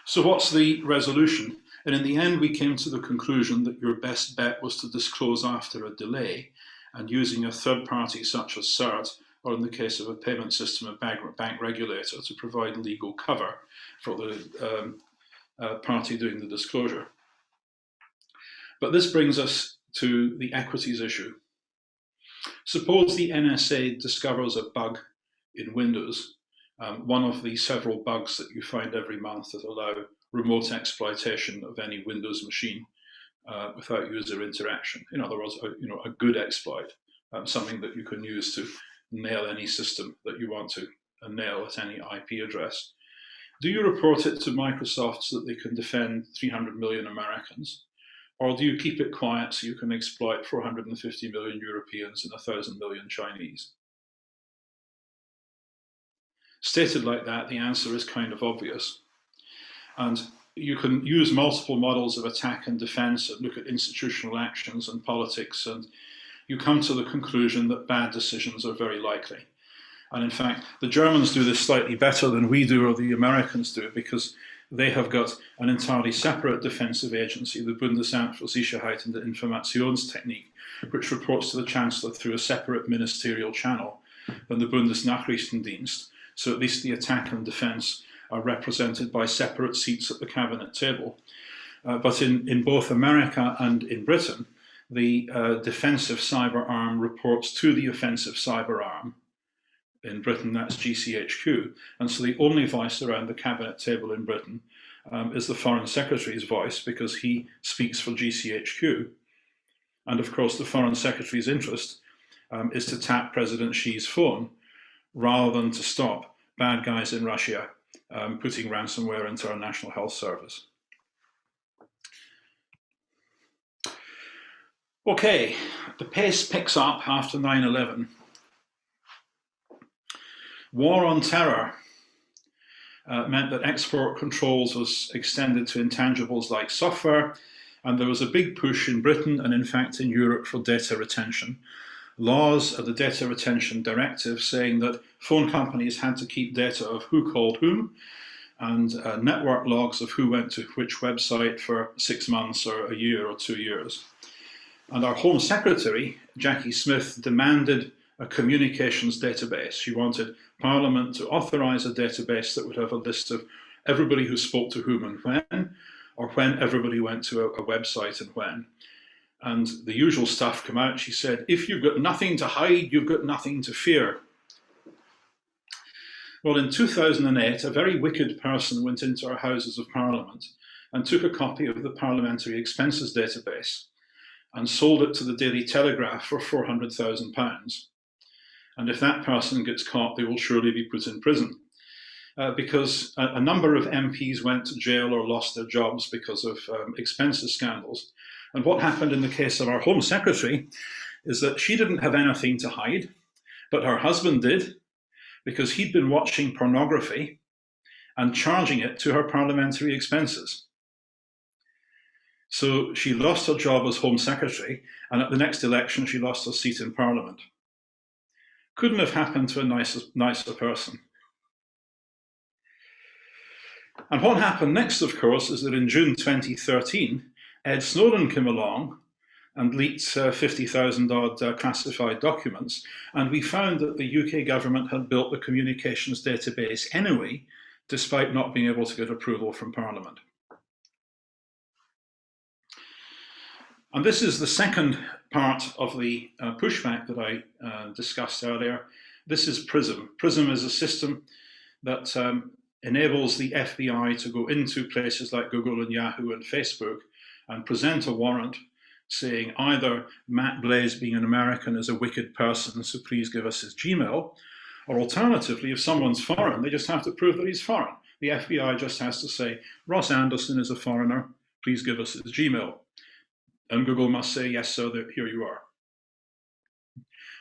So what's the resolution? And in the end, we came to the conclusion that your best bet was to disclose after a delay, and using a third party such as CERT, or in the case of a payment system, a bank regulator, to provide legal cover for the party doing the disclosure. But this brings us to the equities issue. Suppose the NSA discovers a bug in Windows, one of the several bugs that you find every month that allow remote exploitation of any Windows machine without user interaction. In other words, a good exploit, something that you can use to nail any system that you want to nail at any IP address. Do you report it to Microsoft so that they can defend 300 million Americans? Or do you keep it quiet so you can exploit 450 million Europeans and 1,000 million Chinese? Stated like that, the answer is kind of obvious. And you can use multiple models of attack and defense and look at institutional actions and politics, and you come to the conclusion that bad decisions are very likely. And in fact, the Germans do this slightly better than we do or the Americans do, because they have got an entirely separate defensive agency, the Bundesamt für Sicherheit und Informationstechnik, which reports to the Chancellor through a separate ministerial channel than the Bundesnachrichtendienst. So at least the attack and defense are represented by separate seats at the cabinet table. But in both America and in Britain, the defensive cyber arm reports to the offensive cyber arm. In Britain, that's GCHQ. And so the only voice around the cabinet table in Britain is the Foreign Secretary's voice, because he speaks for GCHQ. And of course, the Foreign Secretary's interest is to tap President Xi's phone rather than to stop bad guys in Russia putting ransomware into our National Health Service. Okay, the pace picks up after 9/11. War on terror meant that export controls was extended to intangibles like software, and there was a big push in Britain and in fact in Europe for data retention. Laws of the Data Retention Directive saying that phone companies had to keep data of who called whom and network logs of who went to which website for 6 months or a year or 2 years. And our Home Secretary, Jackie Smith, demanded a communications database. She wanted Parliament to authorise a database that would have a list of everybody who spoke to whom and when, or when everybody went to a website and when. And the usual stuff came out. She said, if you've got nothing to hide, you've got nothing to fear. Well, in 2008, a very wicked person went into our Houses of Parliament and took a copy of the Parliamentary Expenses Database and sold it to the Daily Telegraph for £400,000. And if that person gets caught, they will surely be put in prison. Because a number of MPs went to jail or lost their jobs because of expenses scandals. And what happened in the case of our Home Secretary is that she didn't have anything to hide, but her husband did, because he'd been watching pornography and charging it to her parliamentary expenses. So she lost her job as Home Secretary, and at the next election she lost her seat in Parliament. Couldn't have happened to a nicer person. And what happened next, of course, is that in June 2013, Ed Snowden came along and leaked 50,000 odd classified documents, and we found that the UK government had built the communications database anyway, despite not being able to get approval from Parliament. And this is the second part of the pushback that I discussed earlier. This is PRISM. PRISM is a system that enables the FBI to go into places like Google and Yahoo and Facebook and present a warrant saying either Matt Blaze, being an American, is a wicked person, so please give us his Gmail, or alternatively, if someone's foreign, they just have to prove that he's foreign. The FBI just has to say, Ross Anderson is a foreigner, please give us his Gmail. And Google must say, yes, sir, here you are.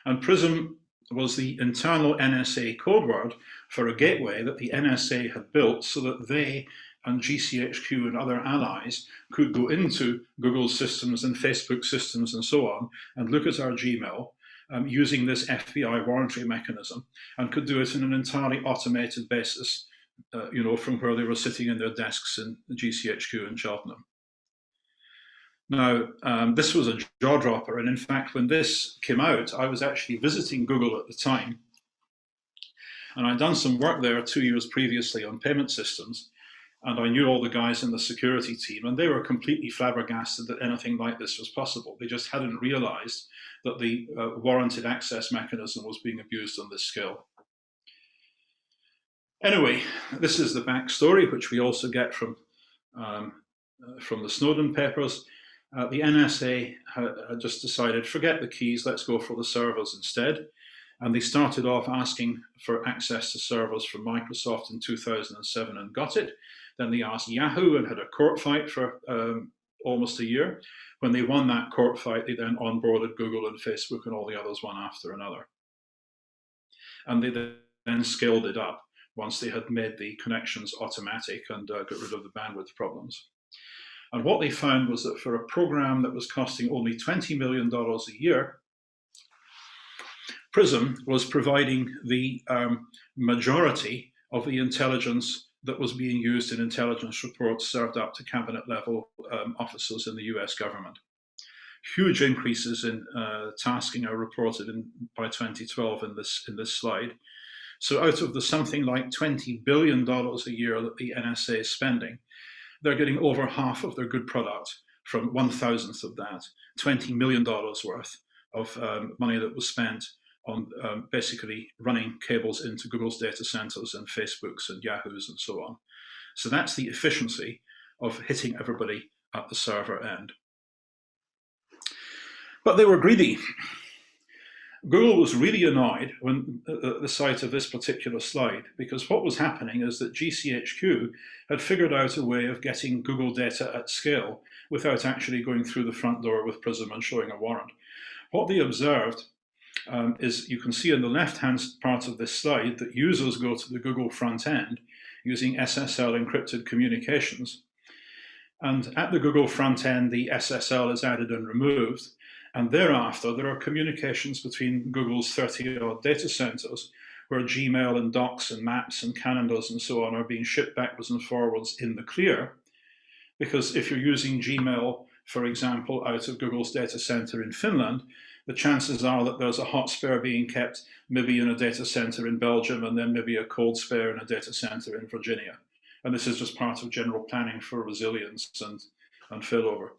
And PRISM was the internal NSA code word for a gateway that the NSA had built so that they and GCHQ and other allies could go into Google systems and Facebook systems and so on and look at our Gmail using this FBI warrantry mechanism, and could do it in an entirely automated basis, from where they were sitting in their desks in GCHQ in Cheltenham. Now, this was a jaw dropper, and in fact, when this came out, I was actually visiting Google at the time, and I'd done some work there 2 years previously on payment systems, and I knew all the guys in the security team, and they were completely flabbergasted that anything like this was possible. They just hadn't realized that the warranted access mechanism was being abused on this scale. Anyway, this is the backstory, which we also get from the Snowden papers. The NSA had just decided, forget the keys, let's go for the servers instead. And they started off asking for access to servers from Microsoft in 2007 and got it. Then they asked Yahoo and had a court fight for almost a year. When they won that court fight, they then onboarded Google and Facebook and all the others one after another. And they then scaled it up once they had made the connections automatic and got rid of the bandwidth problems. And what they found was that for a program that was costing only $20 million a year, PRISM was providing the majority of the intelligence that was being used in intelligence reports served up to cabinet level officers in the US government. Huge increases in tasking are reported by 2012 in this slide. So out of the something like $20 billion a year that the NSA is spending, they're getting over half of their good product from 1/1000th of that, $20 million worth of money that was spent on basically running cables into Google's data centers and Facebook's and Yahoo's and so on. So that's the efficiency of hitting everybody at the server end. But they were greedy. Google was really annoyed when at the sight of this particular slide, because what was happening is that GCHQ had figured out a way of getting Google data at scale without actually going through the front door with Prism and showing a warrant. What they observed is, you can see in the left-hand part of this slide that users go to the Google front end using SSL encrypted communications. And at the Google front end, the SSL is added and removed. And thereafter, there are communications between Google's 30-odd data centers where Gmail and Docs and Maps and calendars and so on are being shipped backwards and forwards in the clear. Because if you're using Gmail, for example, out of Google's data center in Finland, the chances are that there's a hot spare being kept maybe in a data center in Belgium and then maybe a cold spare in a data center in Virginia. And this is just part of general planning for resilience and failover.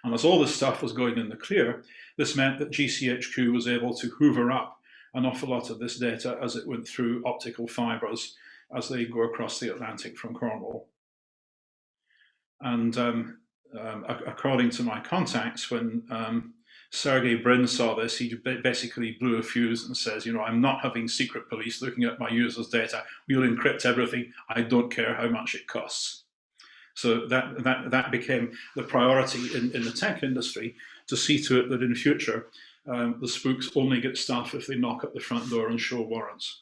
And as all this stuff was going in the clear, this meant that GCHQ was able to hoover up an awful lot of this data as it went through optical fibers as they go across the Atlantic from Cornwall. And according to my contacts, when Sergey Brin saw this, he basically blew a fuse and says, you know, I'm not having secret police looking at my users' data. We'll encrypt everything. I don't care how much it costs. So that became the priority in the tech industry, to see to it that in future, the spooks only get stuff if they knock at the front door and show warrants.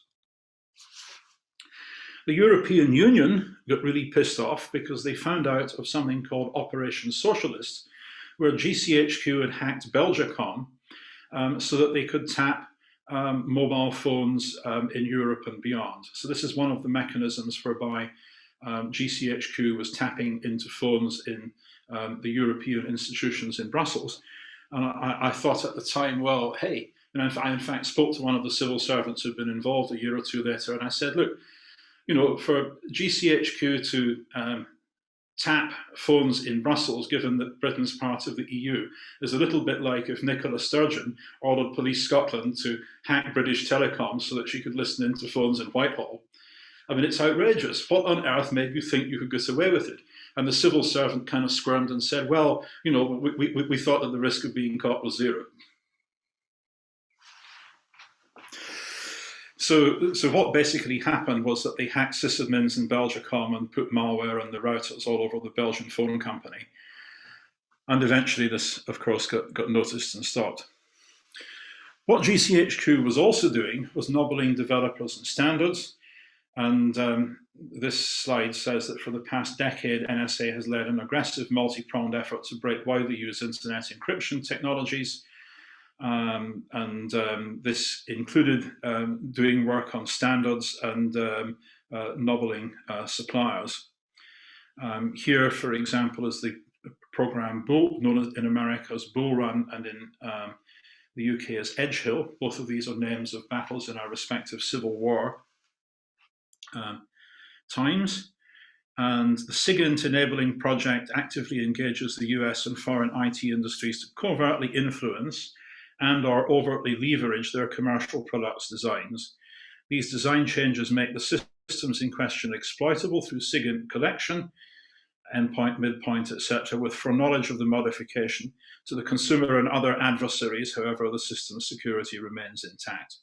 The European Union got really pissed off because they found out of something called Operation Socialist, where GCHQ had hacked Belgacom so that they could tap mobile phones in Europe and beyond. So this is one of the mechanisms whereby GCHQ was tapping into phones in the European institutions in Brussels. And I thought at the time, well, hey, and I in fact spoke to one of the civil servants who'd been involved a year or two later, and I said, look, you know, for GCHQ to tap phones in Brussels, given that Britain's part of the EU, is a little bit like if Nicola Sturgeon ordered Police Scotland to hack British Telecom so that she could listen into phones in Whitehall. I mean, it's outrageous. What on earth made you think you could get away with it? And the civil servant kind of squirmed and said, well, you know, we thought that the risk of being caught was zero. So what basically happened was that they hacked sysadmins in Belgacom and put malware on the routers all over the Belgian phone company. And eventually this, of course, got noticed and stopped. What GCHQ was also doing was nobbling developers and standards. And this slide says that for the past decade, NSA has led an aggressive multi-pronged effort to break widely used internet encryption technologies. This included doing work on standards and nobbling suppliers. Here, for example, is the program Bull, known in America as Bull Run, and in the UK as Edgehill. Both of these are names of battles in our respective Civil War times. And the SIGINT enabling project actively engages the US and foreign IT industries to covertly influence and or overtly leverage their commercial products' designs. These design changes make the systems in question exploitable through SIGINT collection, endpoint, midpoint, etc., with foreknowledge of the modification to the consumer and other adversaries, however the system's security remains intact.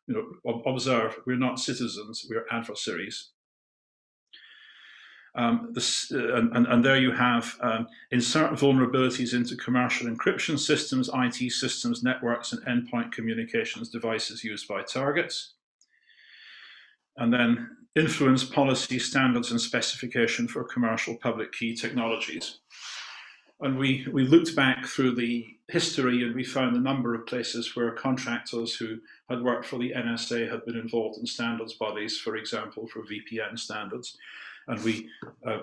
You know, observe, we're not citizens, we're adversaries. And there you have insert vulnerabilities into commercial encryption systems, IT systems, networks, and endpoint communications devices used by targets. And then influence policy, standards, and specification for commercial public key technologies. And we looked back through the history and we found a number of places where contractors who had worked for the NSA had been involved in standards bodies, for example, for VPN standards. And we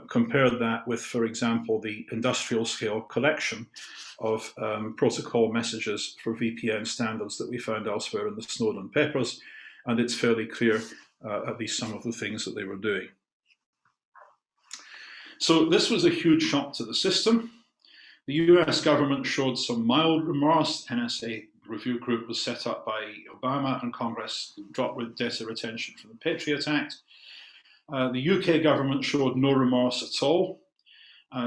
compared that with, for example, the industrial scale collection of protocol messages for VPN standards that we found elsewhere in the Snowden papers. And it's fairly clear at least some of the things that they were doing. So this was a huge shock to the system. The US government showed some mild remorse. NSA review group was set up by Obama, and Congress dropped data retention from the Patriot Act. The UK government showed no remorse at all.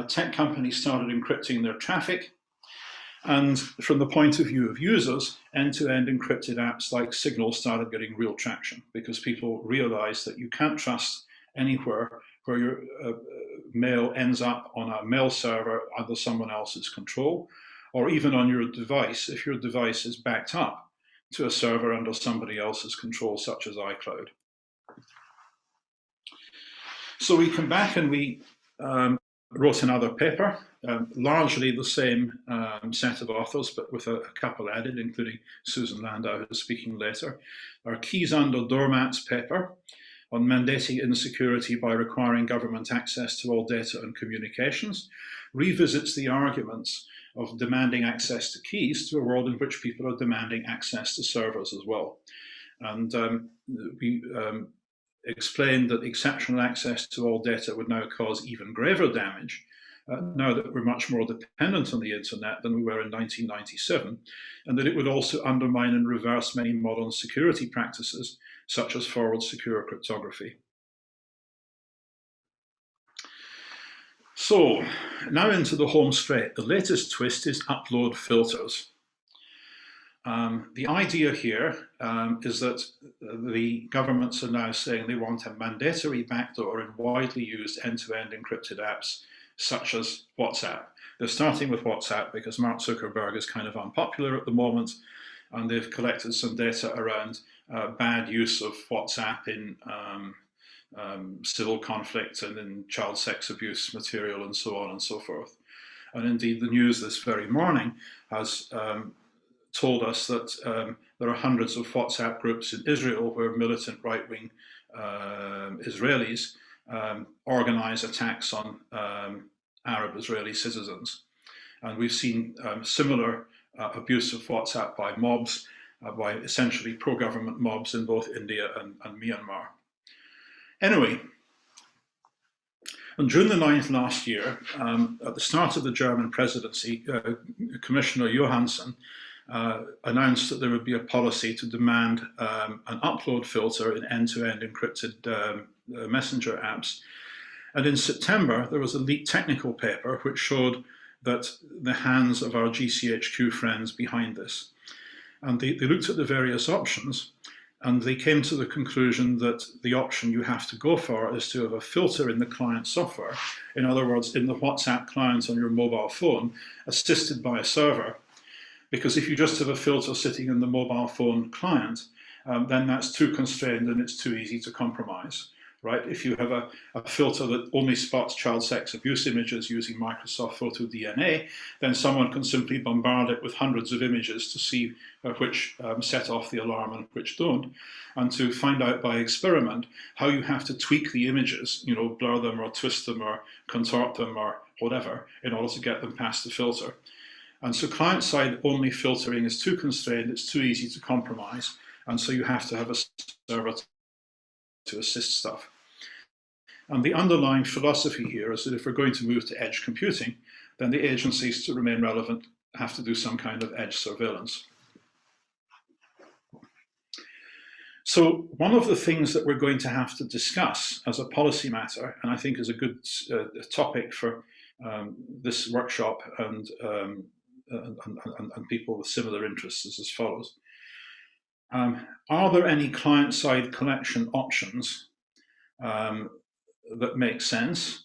Tech companies started encrypting their traffic. And from the point of view of users, end-to-end encrypted apps like Signal started getting real traction because people realized that you can't trust anywhere where your mail ends up on a mail server under someone else's control, or even on your device if your device is backed up to a server under somebody else's control, such as iCloud. So we come back and we wrote another paper, largely the same set of authors, but with a couple added, including Susan Landau, who's speaking later. Our Keys Under Doormats paper on mandating insecurity by requiring government access to all data and communications revisits the arguments of demanding access to keys to a world in which people are demanding access to servers as well. And we explained that exceptional access to all data would now cause even graver damage, now that we're much more dependent on the internet than we were in 1997, and that it would also undermine and reverse many modern security practices, such as forward secure cryptography. So, now into the home straight. The latest twist is upload filters. The idea here is that the governments are now saying they want a mandatory backdoor in widely used end-to-end encrypted apps, such as WhatsApp. They're starting with WhatsApp because Mark Zuckerberg is kind of unpopular at the moment, and they've collected some data around bad use of WhatsApp in civil conflict and in child sex abuse material and so on and so forth. And indeed, the news this very morning has told us that there are hundreds of WhatsApp groups in Israel where militant right-wing Israelis organize attacks on Arab Israeli citizens. And we've seen similar abuse of WhatsApp by mobs, by essentially pro-government mobs in both India and Myanmar. Anyway, on June the 9th last year, at the start of the German presidency, Commissioner Johansson announced that there would be a policy to demand an upload filter in end-to-end encrypted messenger apps. And in September, there was a leaked technical paper which showed that the hands of our GCHQ friends behind this. And they looked at the various options, and they came to the conclusion that the option you have to go for is to have a filter in the client software. In other words, in the WhatsApp client on your mobile phone, assisted by a server. Because if you just have a filter sitting in the mobile phone client, then that's too constrained and it's too easy to compromise, right? If you have a filter that only spots child sex abuse images using Microsoft Photo DNA, then someone can simply bombard it with hundreds of images to see which set off the alarm and which don't, and to find out by experiment how you have to tweak the images, you know, blur them or twist them or contort them or whatever in order to get them past the filter. And so client-side only filtering is too constrained, it's too easy to compromise, and so you have to have a server to assist stuff. And the underlying philosophy here is that if we're going to move to edge computing, then the agencies, to remain relevant, have to do some kind of edge surveillance. So one of the things that we're going to have to discuss as a policy matter, and I think is a good topic for this workshop and people with similar interests, is as follows. Are there any client-side collection options that make sense,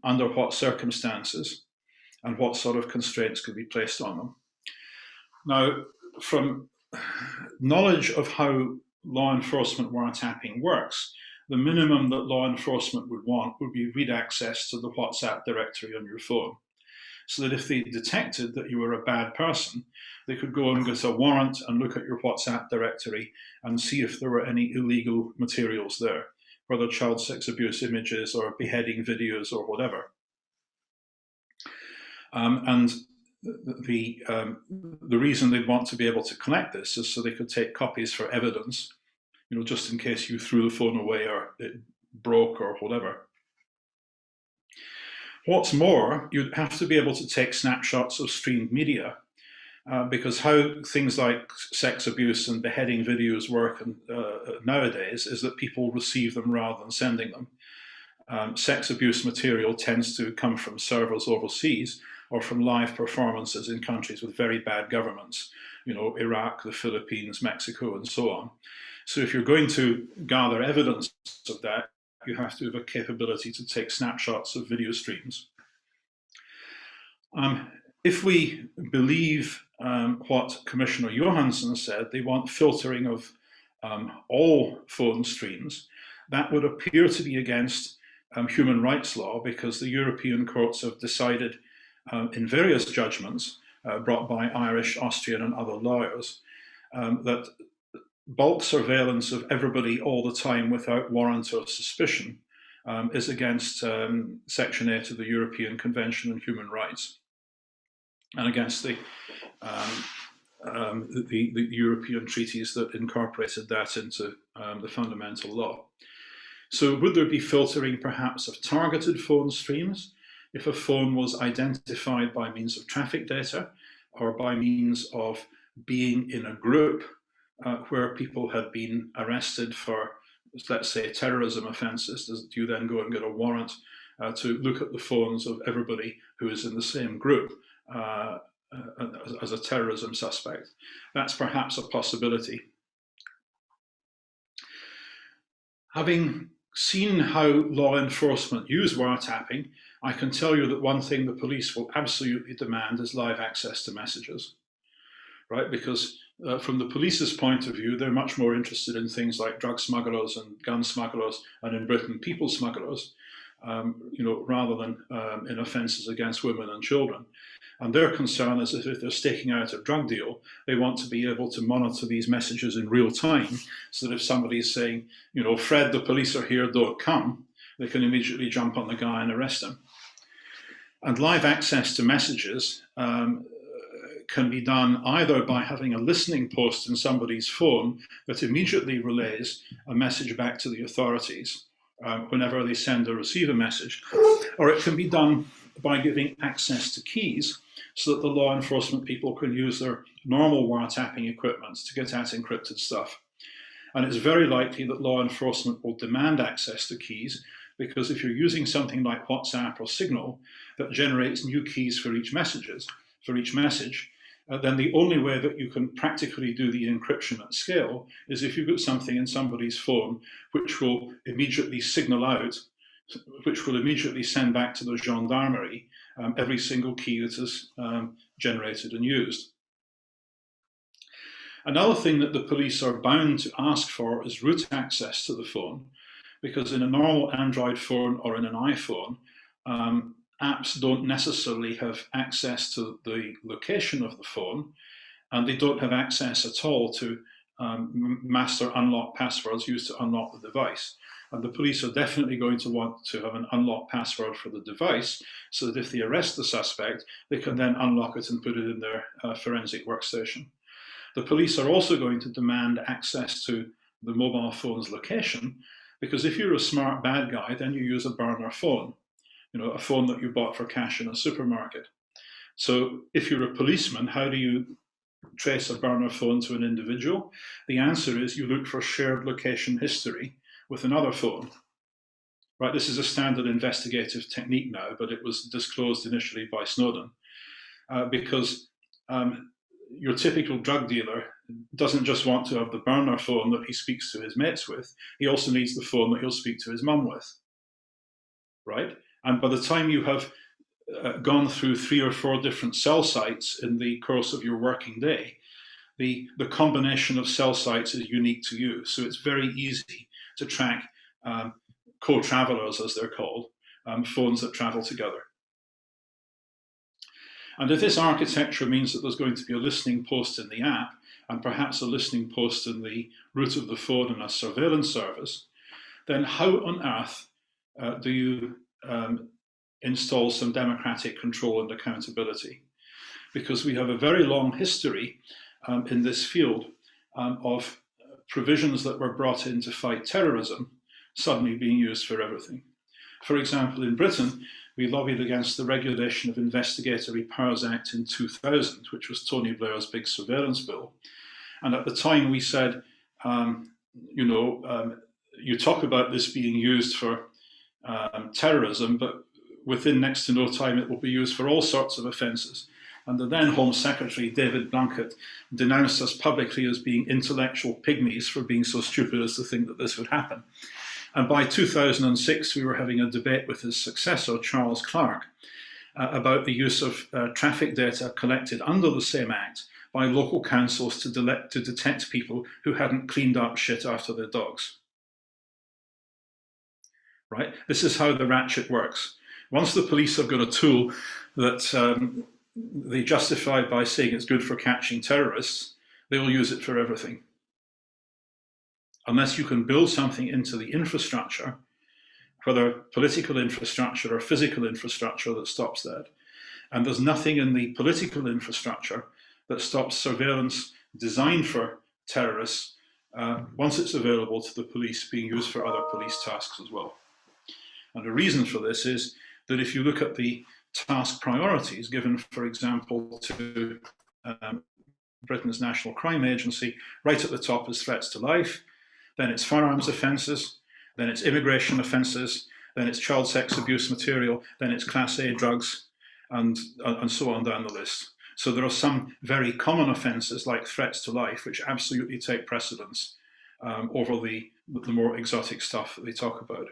under what circumstances, and what sort of constraints could be placed on them? Now, from knowledge of how law enforcement wiretapping works, the minimum that law enforcement would want would be read access to the WhatsApp directory on your phone, so that if they detected that you were a bad person, they could go and get a warrant and look at your WhatsApp directory and see if there were any illegal materials there, whether child sex abuse images or beheading videos or whatever. And the reason they'd want to be able to collect this is so they could take copies for evidence, you know, just in case you threw the phone away or it broke or whatever. What's more, you'd have to be able to take snapshots of streamed media, because how things like sex abuse and beheading videos work nowadays is that people receive them rather than sending them. Sex abuse material tends to come from servers overseas, or from live performances in countries with very bad governments, you know, Iraq, the Philippines, Mexico, and so on. So if you're going to gather evidence of that, you have to have a capability to take snapshots of video streams. If we believe what Commissioner Johansson said, they want filtering of all phone streams. That would appear to be against human rights law, because the European courts have decided in various judgments brought by Irish, Austrian, and other lawyers that bulk surveillance of everybody all the time without warrant or suspicion is against Section 8 of the European Convention on Human Rights, and against the European treaties that incorporated that into the fundamental law. So would there be filtering perhaps of targeted phone streams if a phone was identified by means of traffic data, or by means of being in a group where people had been arrested for, let's say, terrorism offences? Do you then go and get a warrant to look at the phones of everybody who is in the same group as a terrorism suspect? That's perhaps a possibility. Having seen how law enforcement use wiretapping, I can tell you that one thing the police will absolutely demand is live access to messages, right? Because from the police's point of view, they're much more interested in things like drug smugglers and gun smugglers, and in Britain, people smugglers, you know, rather than in offences against women and children. And their concern is that if they're staking out a drug deal, they want to be able to monitor these messages in real time, so that if somebody is saying, you know, Fred, the police are here, don't come, they can immediately jump on the guy and arrest him. And live access to messages can be done either by having a listening post in somebody's phone that immediately relays a message back to the authorities whenever they send or receive a message, or it can be done by giving access to keys so that the law enforcement people can use their normal wiretapping equipment to get at encrypted stuff. And it's very likely that law enforcement will demand access to keys, because if you're using something like WhatsApp or Signal that generates new keys for each message, then the only way that you can practically do the encryption at scale is if you've got something in somebody's phone which will immediately signal out, which will immediately send back to the gendarmerie every single key that is generated and used. Another thing that the police are bound to ask for is root access to the phone, because in a normal Android phone or in an iPhone, apps don't necessarily have access to the location of the phone, and they don't have access at all to master unlock passwords used to unlock the device. And the police are definitely going to want to have an unlock password for the device, so that if they arrest the suspect, they can then unlock it and put it in their forensic workstation. The police are also going to demand access to the mobile phone's location, because if you're a smart bad guy, then you use a burner phone, you know, a phone that you bought for cash in a supermarket. So if you're a policeman, how do you trace a burner phone to an individual? The answer is you look for shared location history with another phone. Right, this is a standard investigative technique now, but it was disclosed initially by Snowden, because your typical drug dealer doesn't just want to have the burner phone that he speaks to his mates with, he also needs the phone that he'll speak to his mum with, right? And by the time you have gone through 3 or 4 different cell sites in the course of your working day, the combination of cell sites is unique to you. So it's very easy to track co-travelers, as they're called, phones that travel together. And if this architecture means that there's going to be a listening post in the app, and perhaps a listening post in the root of the phone in a surveillance service, then how on earth do you install some democratic control and accountability? Because we have a very long history in this field of provisions that were brought in to fight terrorism suddenly being used for everything. For example, in Britain, we lobbied against the Regulation of Investigatory Powers Act in 2000, which was Tony Blair's big surveillance bill. And at the time we said, you talk about this being used for terrorism, but within next to no time, it will be used for all sorts of offences. And the then Home Secretary, David Blunkett, denounced us publicly as being intellectual pygmies for being so stupid as to think that this would happen. And by 2006, we were having a debate with his successor, Charles Clarke, about the use of traffic data collected under the same act by local councils to detect people who hadn't cleaned up shit after their dogs. Right? This is how the ratchet works. Once the police have got a tool that they justify by saying it's good for catching terrorists, they will use it for everything. Unless you can build something into the infrastructure, whether political infrastructure or physical infrastructure, that stops that. And there's nothing in the political infrastructure that stops surveillance designed for terrorists once it's available to the police being used for other police tasks as well. And the reason for this is that if you look at the task priorities given, for example, to Britain's National Crime Agency, right at the top is threats to life, then it's firearms offences, then it's immigration offences, then it's child sex abuse material, then it's Class A drugs, and so on down the list. So there are some very common offences like threats to life which absolutely take precedence over the more exotic stuff that they talk about.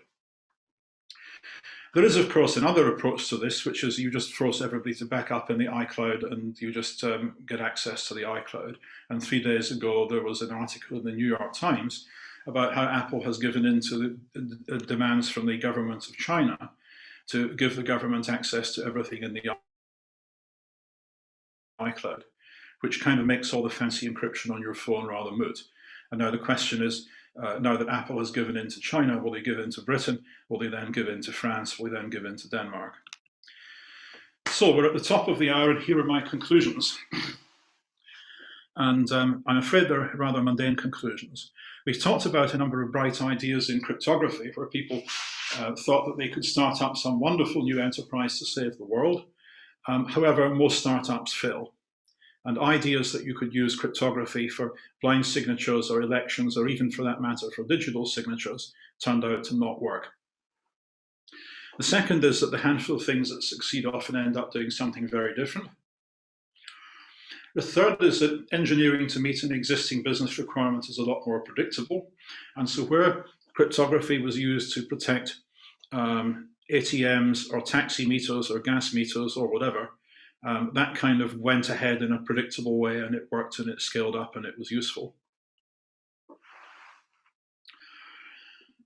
There is, of course, another approach to this, which is you just force everybody to back up in the iCloud and you just get access to the iCloud. And 3 days ago, there was an article in the New York Times about how Apple has given in to the demands from the government of China to give the government access to everything in the iCloud, which kind of makes all the fancy encryption on your phone rather moot. And now the question is, now that Apple has given in to China, will they give in to Britain? Will they then give in to France? Will they then give in to Denmark? So we're at the top of the hour, and here are my conclusions. And I'm afraid they're rather mundane conclusions. We've talked about a number of bright ideas in cryptography where people thought that they could start up some wonderful new enterprise to save the world. However, most startups fail. And ideas that you could use cryptography for blind signatures or elections, or even for that matter for digital signatures, turned out to not work. The second is that the handful of things that succeed often end up doing something very different. The third is that engineering to meet an existing business requirement is a lot more predictable. And so where cryptography was used to protect ATMs or taxi meters or gas meters or whatever, that kind of went ahead in a predictable way, and it worked and it scaled up and it was useful.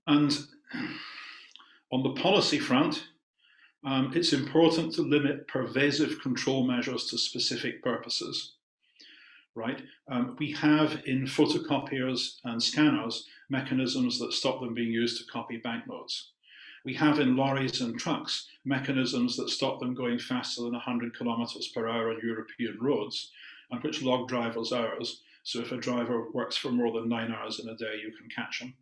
And on the policy front, it's important to limit pervasive control measures to specific purposes, right? We have in photocopiers and scanners mechanisms that stop them being used to copy banknotes. We have in lorries and trucks mechanisms that stop them going faster than 100 kilometers per hour on European roads, and which log drivers' hours. So if a driver works for more than 9 hours in a day, you can catch him.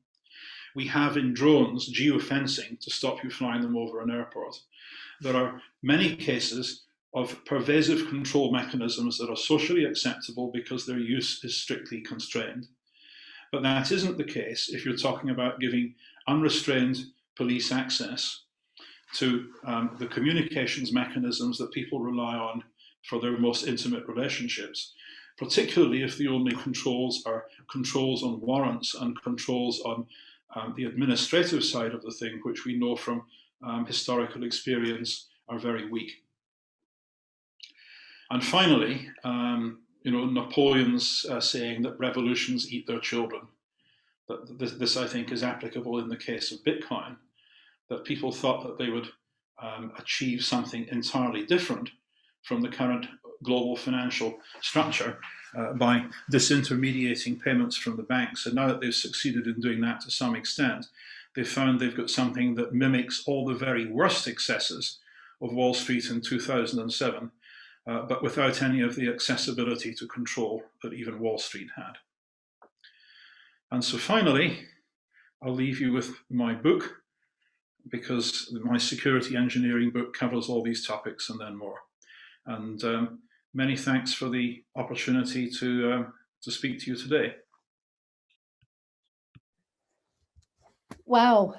We have in drones geofencing to stop you flying them over an airport. There are many cases of pervasive control mechanisms that are socially acceptable because their use is strictly constrained. But that isn't the case if you're talking about giving unrestrained police access to the communications mechanisms that people rely on for their most intimate relationships, particularly if the only controls are controls on warrants and controls on the administrative side of the thing, which we know from historical experience are very weak. And finally, Napoleon's saying that revolutions eat their children. But this, I think, is applicable in the case of Bitcoin, that people thought that they would achieve something entirely different from the current global financial structure by disintermediating payments from the banks. And now that they've succeeded in doing that to some extent, they've found they've got something that mimics all the very worst excesses of Wall Street in 2007, but without any of the accessibility to control that even Wall Street had. And so finally, I'll leave you with my book, because my security engineering book covers all these topics and then more. And many thanks for the opportunity to speak to you today. Wow.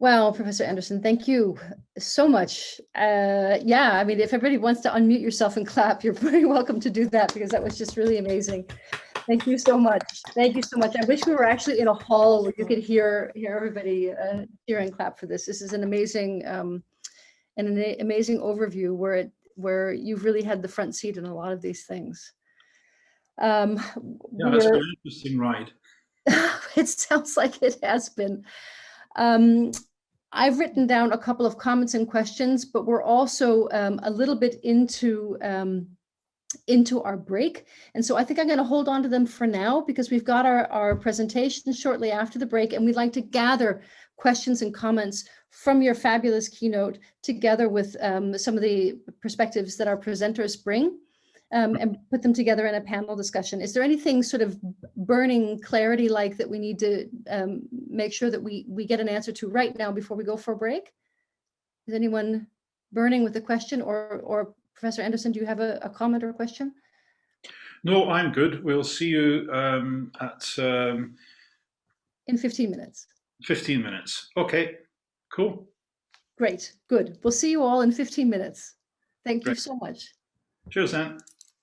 Well, Professor Andersen, thank you so much. Yeah, I mean, if everybody wants to unmute yourself and clap, you're very welcome to do that, because that was just really amazing. Thank you so much. Thank you so much. I wish we were actually in a hall where you could hear everybody cheer and clap for this. This is an amazing overview where you've really had the front seat in a lot of these things. Yeah, that's been an interesting ride. It sounds like it has been. I've written down a couple of comments and questions, but we're also a little bit into our break. And so I think I'm going to hold on to them for now, because we've got our presentation shortly after the break, and we'd like to gather questions and comments from your fabulous keynote together with some of the perspectives that our presenters bring, and put them together in a panel discussion. Is there anything sort of burning clarity like that we need to make sure that we get an answer to right now before we go for a break? Is anyone burning with a question, or Professor Andersen, do you have a comment or a question? No, I'm good. We'll see you at... in 15 minutes. 15 minutes. Okay, cool. Great, good. We'll see you all in 15 minutes. Thank you Great. so much. Cheers, then.